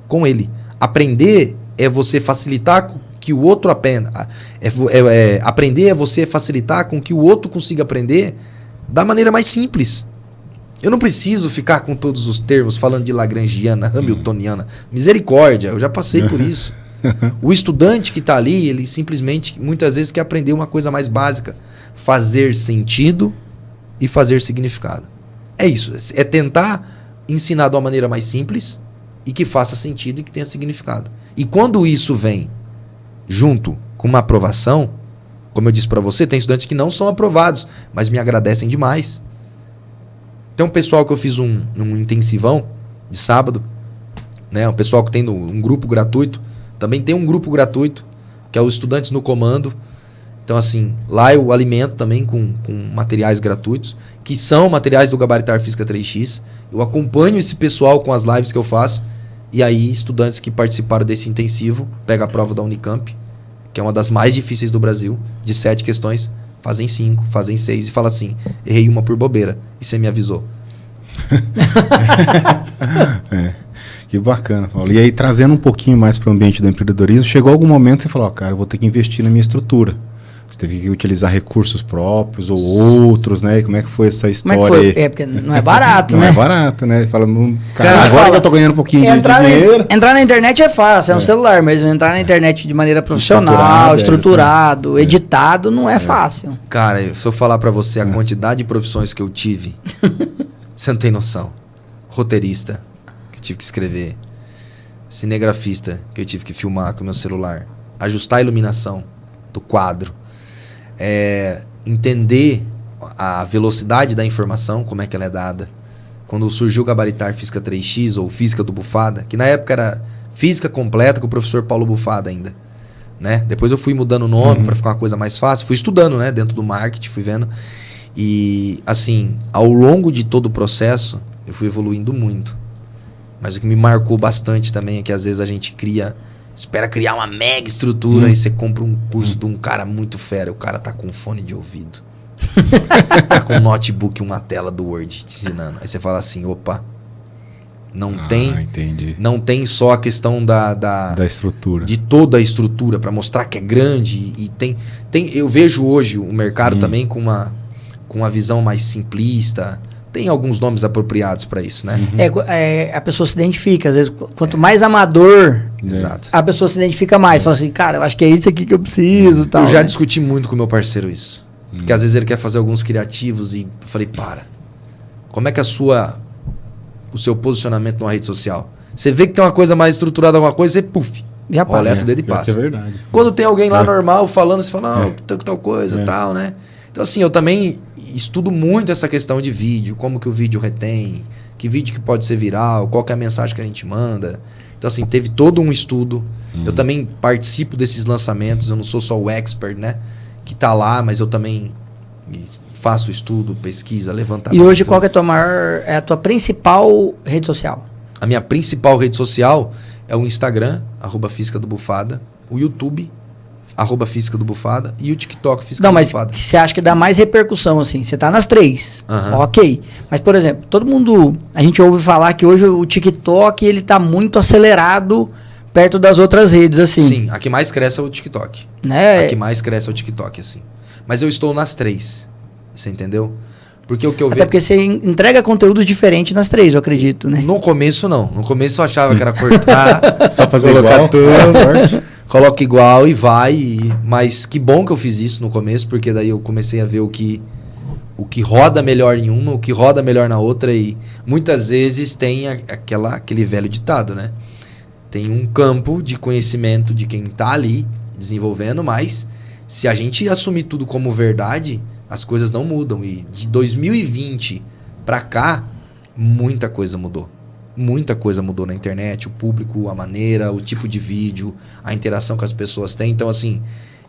com ele. Aprender é você facilitar que o outro aprenda. Aprender é você facilitar com que o outro consiga aprender da maneira mais simples. Eu não preciso ficar com todos os termos falando de lagrangiana, hamiltoniana. Misericórdia, eu já passei por isso. O estudante que está ali, ele simplesmente, muitas vezes, quer aprender uma coisa mais básica. Fazer sentido e fazer significado. É isso. É tentar ensinar de uma maneira mais simples e que faça sentido e que tenha significado. E quando isso vem junto com uma aprovação, como eu disse para você, tem estudantes que não são aprovados, mas me agradecem demais. Tem um pessoal que eu fiz um intensivão de sábado, né? Um pessoal que tem um grupo gratuito. Também tem um grupo gratuito, que é os Estudantes no Comando. Então, assim, lá eu alimento também com materiais gratuitos, que são materiais do Gabaritar Física 3x. Eu acompanho esse pessoal com as lives que eu faço. E aí, estudantes que participaram desse intensivo, pegam a prova da Unicamp, que é uma das mais difíceis do Brasil, de 7 questões, fazem 5, fazem 6 e fala assim, errei uma por bobeira, e você me avisou. Que bacana, Paulo. E aí, trazendo um pouquinho mais para o ambiente do empreendedorismo, chegou algum momento que você falou, cara, eu vou ter que investir na minha estrutura. Você teve que utilizar recursos próprios ou outros, né? Como é que foi essa história? Como é que foi? É, porque não é barato, né? Não é barato, né? Fala, cara, agora que eu tô ganhando um pouquinho de dinheiro. Entrar na internet é fácil, é um celular mesmo. Entrar na internet de maneira profissional, estruturado, editado, não é fácil. Cara, se eu falar para você a quantidade de profissões que eu tive, você não tem noção. Roteirista, que eu tive que escrever. Cinegrafista, que eu tive que filmar com o meu celular. Ajustar a iluminação do quadro. Entender a velocidade da informação, como é que ela é dada. Quando surgiu o Gabaritar Física 3x ou Física do Bufada, que na época era Física Completa com o professor Paulo Bufada ainda, né? Depois eu fui mudando o nome para ficar uma coisa mais fácil, fui estudando, né, dentro do marketing, fui vendo. E assim, ao longo de todo o processo, eu fui evoluindo muito. Mas o que me marcou bastante também é que às vezes a gente espera criar uma mega estrutura e você compra um curso de um cara muito fera. O cara tá com fone de ouvido. Tá com um notebook e uma tela do Word te ensinando. Aí você fala assim, opa, não tem só a questão da estrutura. De toda a estrutura para mostrar que é grande. E tem eu vejo hoje o mercado também com uma visão mais simplista. Tem alguns nomes apropriados para isso, né? A pessoa se identifica. Às vezes, quanto mais amador, Exato. A pessoa se identifica mais. Fala assim, cara, eu acho que é isso aqui que eu preciso. Tal, eu já discuti muito com meu parceiro isso. Porque às vezes ele quer fazer alguns criativos e eu falei, como é que o seu posicionamento numa rede social? Você vê que tem uma coisa mais estruturada, alguma coisa, você já passa. Olha o dedo e passa. É verdade. Quando tem alguém lá normal falando, você fala, tal coisa, tal, né? Então assim, eu também estudo muito essa questão de vídeo, como que o vídeo retém, que vídeo que pode ser viral, qual que é a mensagem que a gente manda. Então assim, teve todo um estudo. Eu também participo desses lançamentos, eu não sou só o expert, né? Que tá lá, mas eu também faço estudo, pesquisa, levantamento. E hoje qual que é a tua principal rede social? A minha principal rede social é o Instagram, @Física do Bufada, o YouTube, @Física do Bufada, e o TikTok Física Não, do mas Bufada. você acha que dá mais repercussão, assim? Você tá nas 3. Aham. Ok. Mas, por exemplo, todo mundo... A gente ouve falar que hoje o TikTok, ele tá muito acelerado perto das outras redes, assim. Sim, a que mais cresce é o TikTok. Né? A que mais cresce é o TikTok, assim. Mas eu estou nas 3. Você entendeu? Porque o que eu Até vejo... porque você entrega conteúdos diferentes nas 3, eu acredito, né? No começo, não. No começo eu achava que era cortar, Só fazer colocar igual. tudo, coloca igual e vai. Mas que bom que eu fiz isso no começo, porque daí eu comecei a ver o que roda melhor em uma, o que roda melhor na outra. E muitas vezes tem aquele velho ditado, né? Tem um campo de conhecimento de quem tá ali desenvolvendo, mas se a gente assumir tudo como verdade, as coisas não mudam. E de 2020 pra cá, muita coisa mudou. Muita coisa mudou na internet, o público, a maneira, o tipo de vídeo, a interação que as pessoas têm. Então, assim,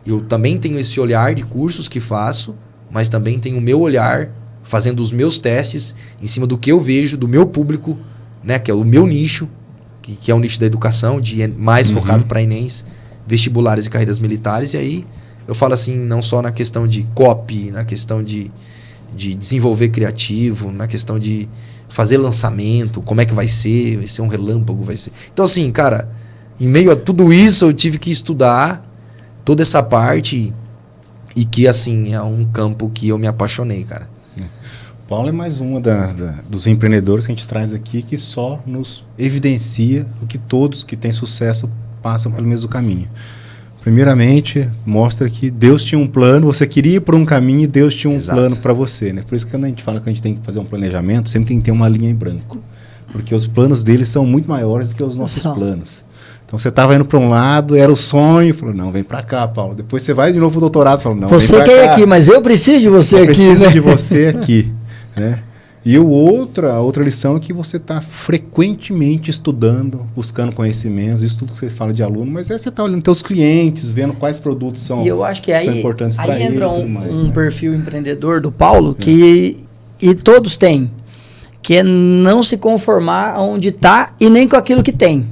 eu também tenho esse olhar de cursos que faço, mas também tenho o meu olhar fazendo os meus testes em cima do que eu vejo, do meu público, né, que é o meu nicho, que é o nicho da educação, mais focado para ENEMs, vestibulares e carreiras militares. E aí eu falo assim, não só na questão de copy, na questão de desenvolver criativo, na questão de fazer lançamento, como é que vai ser um relâmpago, vai ser... Então assim, cara, em meio a tudo isso eu tive que estudar toda essa parte e que assim, é um campo que eu me apaixonei, cara. Paulo é mais uma dos empreendedores que a gente traz aqui que só nos evidencia o que todos que têm sucesso passam pelo mesmo caminho. Primeiramente, mostra que Deus tinha um plano, você queria ir por um caminho e Deus tinha um plano para você, né? Por isso que quando a gente fala que a gente tem que fazer um planejamento, sempre tem que ter uma linha em branco. Porque os planos deles são muito maiores do que os nossos planos. Então você estava indo para um lado, era o sonho, falou, não, vem para cá, Paulo. Depois você vai de novo pro doutorado, falou, não, você vem para cá. Você quer ir aqui, mas eu preciso de você aqui, preciso né? de você aqui, né? E a outra lição é que você está frequentemente estudando, buscando conhecimentos, isso tudo que você fala de aluno, mas você está olhando teus clientes, vendo quais produtos são, e eu acho que aí, importantes para ele. Entra um perfil empreendedor do Paulo que e todos têm, que é não se conformar onde está e nem com aquilo que tem,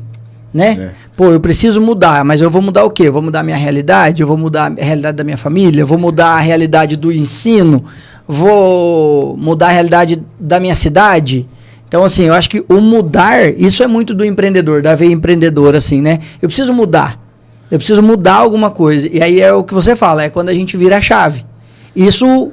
né? Pô, eu preciso mudar, mas eu vou mudar o quê? Eu vou mudar a minha realidade, eu vou mudar a realidade da minha família, eu vou mudar a realidade do ensino, vou mudar a realidade da minha cidade. Então, assim, eu acho que o mudar, isso é muito do empreendedor, da veia empreendedora, assim, né? Eu preciso mudar alguma coisa. E aí é o que você fala, é quando a gente vira a chave. Isso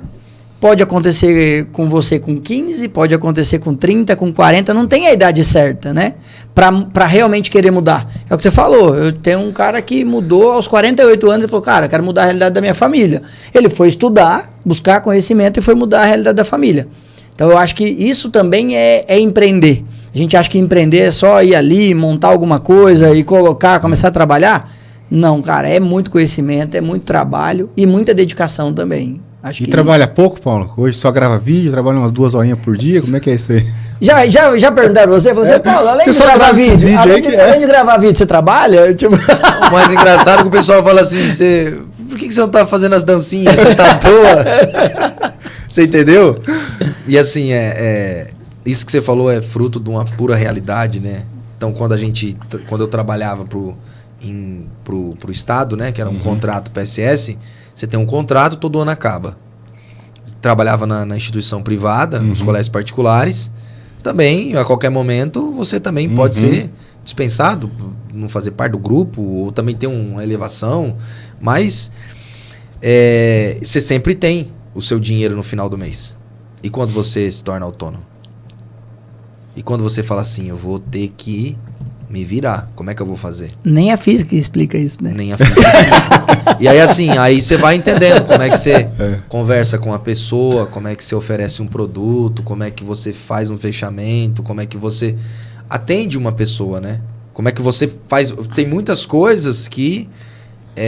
pode acontecer com você com 15, pode acontecer com 30, com 40, não tem a idade certa, né? Pra realmente querer mudar. É o que você falou, eu tenho um cara que mudou aos 48 anos e falou, cara, eu quero mudar a realidade da minha família. Ele foi estudar, buscar conhecimento e foi mudar a realidade da família. Então eu acho que isso também é empreender. A gente acha que empreender é só ir ali, montar alguma coisa e começar a trabalhar. Não, cara, é muito conhecimento, é muito trabalho e muita dedicação também. Acho que... trabalha pouco, Paulo? Hoje só grava vídeo, trabalha umas 2 horinhas por dia? Como é que é isso aí? Já perguntaram pra você? Paulo, além de gravar vídeo, além de gravar vídeo, você trabalha? Tipo... O mais engraçado é que o pessoal fala assim, por que você não tá fazendo as dancinhas? Você tá à toa? Você entendeu? E assim, isso que você falou é fruto de uma pura realidade, né? Então, quando eu trabalhava pro Estado, né? Que era um contrato PSS, você tem um contrato, todo ano acaba. Trabalhava na instituição privada, nos colégios particulares, também, a qualquer momento, você também pode ser dispensado, não fazer parte do grupo, ou também ter uma elevação, mas você sempre tem o seu dinheiro no final do mês. E quando você se torna autônomo? E quando você fala assim, eu vou ter que me virar, como é que eu vou fazer? Nem a física explica isso, né? Nem a física explica. E aí assim, aí você vai entendendo como é que você conversa com a pessoa, como é que você oferece um produto, como é que você faz um fechamento, como é que você atende uma pessoa, né? Como é que você faz... Tem muitas coisas que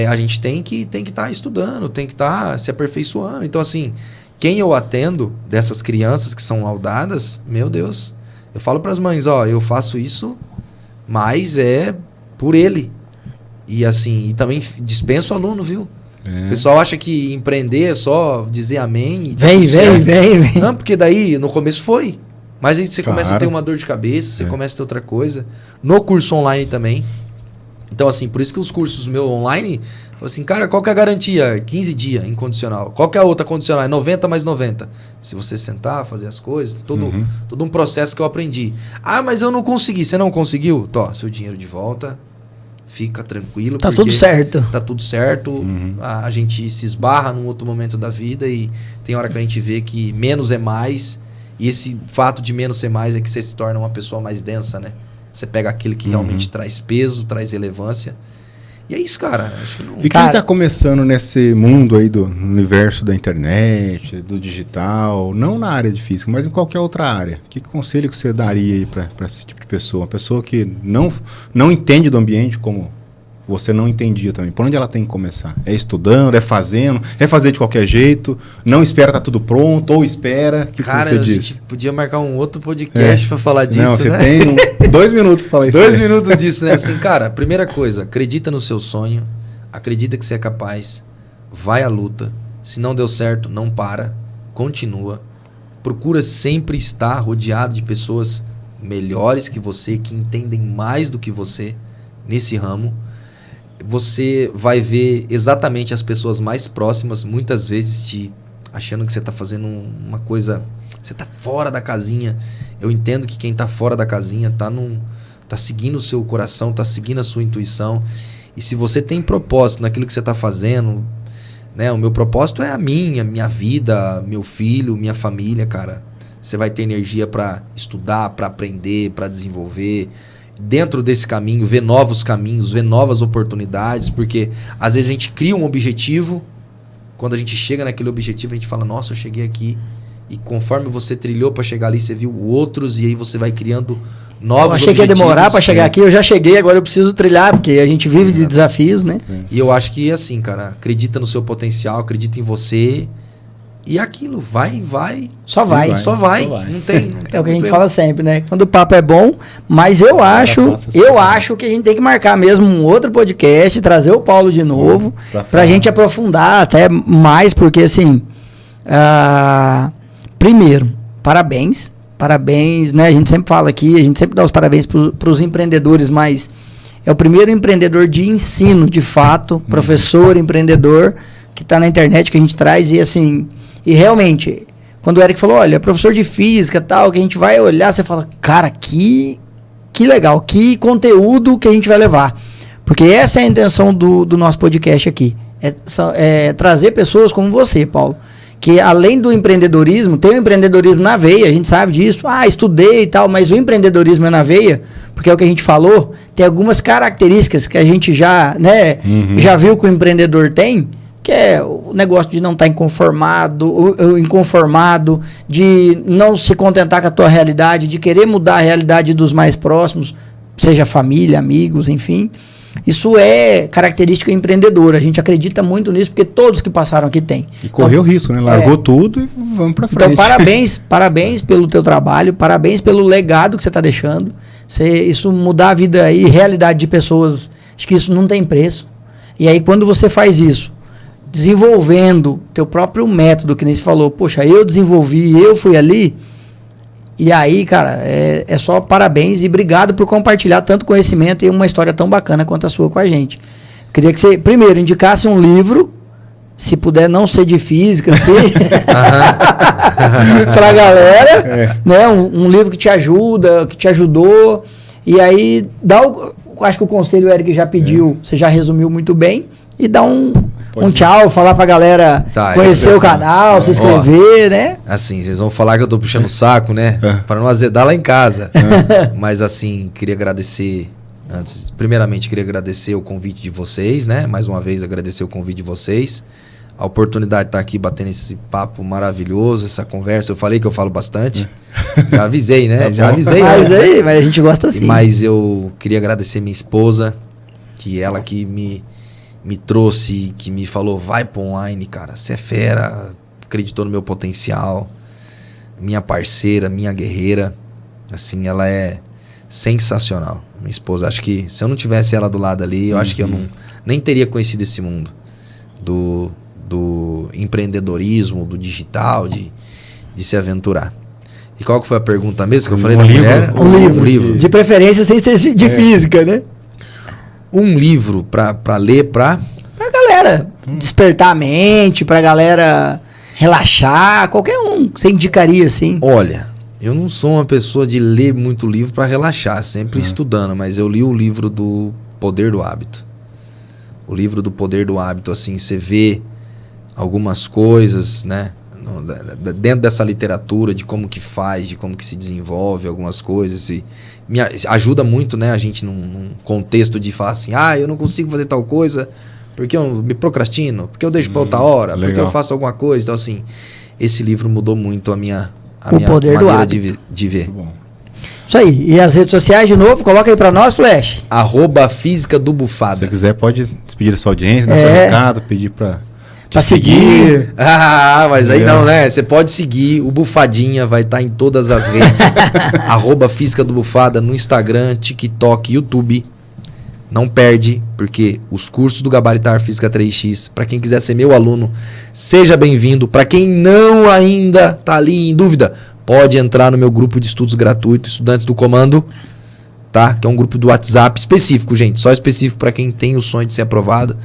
a gente tem que estar estudando, tem que estar se aperfeiçoando. Então assim, quem eu atendo dessas crianças que são laudadas, meu Deus, eu falo para as mães, eu faço isso, mas é por ele. E assim, e também dispenso o aluno, viu? O pessoal acha que empreender é só dizer amém. E vem. Não, porque daí no começo foi. Mas aí você começa a ter uma dor de cabeça, você começa a ter outra coisa. No curso online também, Então, assim, por isso que os cursos meus online, assim, cara, qual que é a garantia? 15 dias, incondicional. Qual que é a outra condicional? É 90 mais 90. Se você sentar, fazer as coisas, todo um processo que eu aprendi. Ah, mas eu não consegui. Você não conseguiu? Tó, seu dinheiro de volta, fica tranquilo. Tá tudo certo. Tá tudo certo. A gente se esbarra num outro momento da vida e tem hora que a gente vê que menos é mais. E esse fato de menos ser mais é que você se torna uma pessoa mais densa, né? Você pega aquele que realmente traz peso, traz relevância. E é isso, cara. Acho que não... E quem tá começando nesse mundo aí do universo da internet, do digital, não na área de física, mas em qualquer outra área, que conselho que você daria aí para esse tipo de pessoa? Uma pessoa que não entende do ambiente como você não entendia também. Por onde ela tem que começar? É estudando, é fazendo, é fazer de qualquer jeito, não espera tá tudo pronto, ou espera, que cara, você a diz? gente podia marcar um outro podcast pra falar disso, não, você né? tem 2 minutos pra falar isso. 2 minutos disso, né? Assim, cara, primeira coisa, acredita no seu sonho, acredita que você é capaz, vai à luta. Se não deu certo, não para, continua. Procura sempre estar rodeado de pessoas melhores que você, que entendem mais do que você nesse ramo. Você vai ver exatamente as pessoas mais próximas, muitas vezes achando que você está fazendo uma coisa... Você está fora da casinha. Eu entendo que quem está fora da casinha tá seguindo o seu coração, está seguindo a sua intuição. E se você tem propósito naquilo que você está fazendo, né? O meu propósito é a minha vida, meu filho, minha família, cara. Você vai ter energia para estudar, para aprender, para desenvolver... Dentro desse caminho, ver novos caminhos, ver novas oportunidades, porque às vezes a gente cria um objetivo, quando a gente chega naquele objetivo a gente fala, nossa, eu cheguei aqui, e conforme você trilhou para chegar ali, você viu outros, e aí você vai criando novos objetivos. Eu achei que ia demorar para chegar aqui, eu já cheguei, agora eu preciso trilhar, porque a gente vive de desafios, né? E eu acho que assim, cara, acredita no seu potencial, acredita em você, e aquilo, vai. Só vai. Não tem é o que a gente fala sempre, né? Quando o papo é bom, mas eu acho que a gente tem que marcar mesmo um outro podcast, trazer o Paulo de novo, pra gente aprofundar até mais, porque assim, primeiro, parabéns, né? A gente sempre fala aqui, a gente sempre dá os parabéns pros empreendedores, mas é o primeiro empreendedor de ensino, de fato, professor, empreendedor, que tá na internet, que a gente traz, e assim... E realmente, quando o Eric falou, olha, professor de física e tal, que a gente vai olhar, você fala, cara, que legal, que conteúdo que a gente vai levar. Porque essa é a intenção do nosso podcast aqui. É trazer pessoas como você, Paulo, que além do empreendedorismo, tem o empreendedorismo na veia, a gente sabe disso. Estudei e tal, mas o empreendedorismo é na veia, porque é o que a gente falou, tem algumas características que a gente já, né, já viu que o empreendedor tem, que é o negócio de não estar inconformado, de não se contentar com a tua realidade, de querer mudar a realidade dos mais próximos, seja família, amigos, enfim. Isso é característica empreendedora. A gente acredita muito nisso, porque todos que passaram aqui têm. E correu risco, né? Largou tudo e vamos pra frente. Então, parabéns pelo teu trabalho, parabéns pelo legado que você está deixando. Isso mudar a vida e realidade de pessoas, acho que isso não tem preço. E aí, quando você faz isso, desenvolvendo teu próprio método, que nem você falou, poxa, eu desenvolvi, eu fui ali, e aí, cara, é só parabéns e obrigado por compartilhar tanto conhecimento e uma história tão bacana quanto a sua com a gente. Queria que você, primeiro, indicasse um livro, se puder não ser de física, assim, pra galera, né, um livro que te ajuda, que te ajudou, e aí, acho que o conselho o Eric já pediu, você já resumiu muito bem, e dá um tchau, falar pra galera conhecer o canal, se inscrever, né? Assim, vocês vão falar que eu tô puxando o saco, né? Pra não azedar lá em casa. Mas assim, queria agradecer, primeiramente queria agradecer o convite de vocês, né? Mais uma vez agradecer o convite de vocês. A oportunidade de estar aqui batendo esse papo maravilhoso, essa conversa. Eu falei que eu falo bastante. Já avisei, né? Já avisei. Mas a gente gosta assim. Mas eu queria agradecer minha esposa, que ela que me trouxe, que me falou, vai pro online, cara, você é fera, acreditou no meu potencial, minha parceira, minha guerreira, assim, ela é sensacional, minha esposa. Acho que se eu não tivesse ela do lado ali, eu acho que eu nem teria conhecido esse mundo do empreendedorismo, do digital, de se aventurar. E qual que foi a pergunta mesmo que eu falei da mulher? Um livro. De preferência sem ser de física, né? Um livro pra ler, Pra galera despertar a mente, pra galera relaxar, qualquer um que você indicaria, assim. Olha, eu não sou uma pessoa de ler muito livro pra relaxar, sempre estudando, mas eu li o livro do Poder do Hábito. O livro do Poder do Hábito, assim, você vê algumas coisas, né? Dentro dessa literatura, de como que faz, de como que se desenvolve algumas coisas. Ajuda muito, né? A gente num contexto de falar assim, eu não consigo fazer tal coisa porque eu me procrastino, porque eu deixo pra outra hora, legal. porque eu faço alguma coisa. Então, assim, esse livro mudou muito a minha Poder do maneira Hábito. de ver. Muito bom. Isso aí. E as redes sociais, de novo, coloca aí pra nós, Flash. @Física do Se Bufada. você quiser, pode despedir da sua audiência, dar seu recado, pedir pra seguir. Mas aí não, né? Você pode seguir o Bufadinha, vai estar em todas as redes. @Física do Bufada no Instagram, TikTok, YouTube. Não perde, porque os cursos do Gabaritar Física 3x, para quem quiser ser meu aluno, seja bem-vindo. Para quem não ainda tá ali em dúvida, pode entrar no meu grupo de estudos gratuito, Estudantes do Comando, tá? Que é um grupo do WhatsApp específico, gente, só específico para quem tem o sonho de ser aprovado.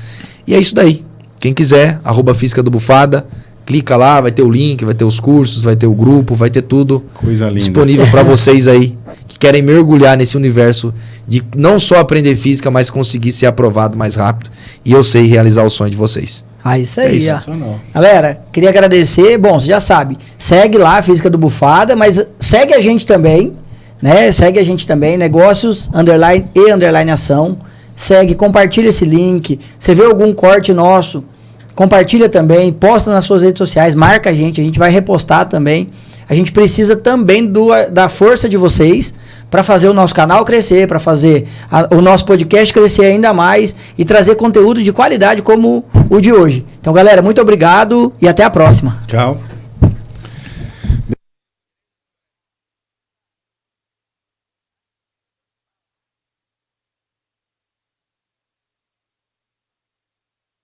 E é isso daí. Quem quiser, @Física do Bufada, clica lá, vai ter o link, vai ter os cursos, vai ter o grupo, vai ter tudo Coisa linda. disponível para vocês aí que querem mergulhar nesse universo de não só aprender física, mas conseguir ser aprovado mais rápido. E eu sei realizar o sonho de vocês. Isso aí, ó. Sensacional. Galera, queria agradecer. Bom, você já sabe, segue lá a Física do Bufada, mas segue a gente também, né? Segue a gente também, negócios, _ ação. Segue, compartilha esse link. Você vê algum corte nosso, compartilha também, posta nas suas redes sociais, marca a gente vai repostar também. A gente precisa também da força de vocês para fazer o nosso canal crescer, para fazer o nosso podcast crescer ainda mais e trazer conteúdo de qualidade como o de hoje. Então, galera, muito obrigado e até a próxima. Tchau.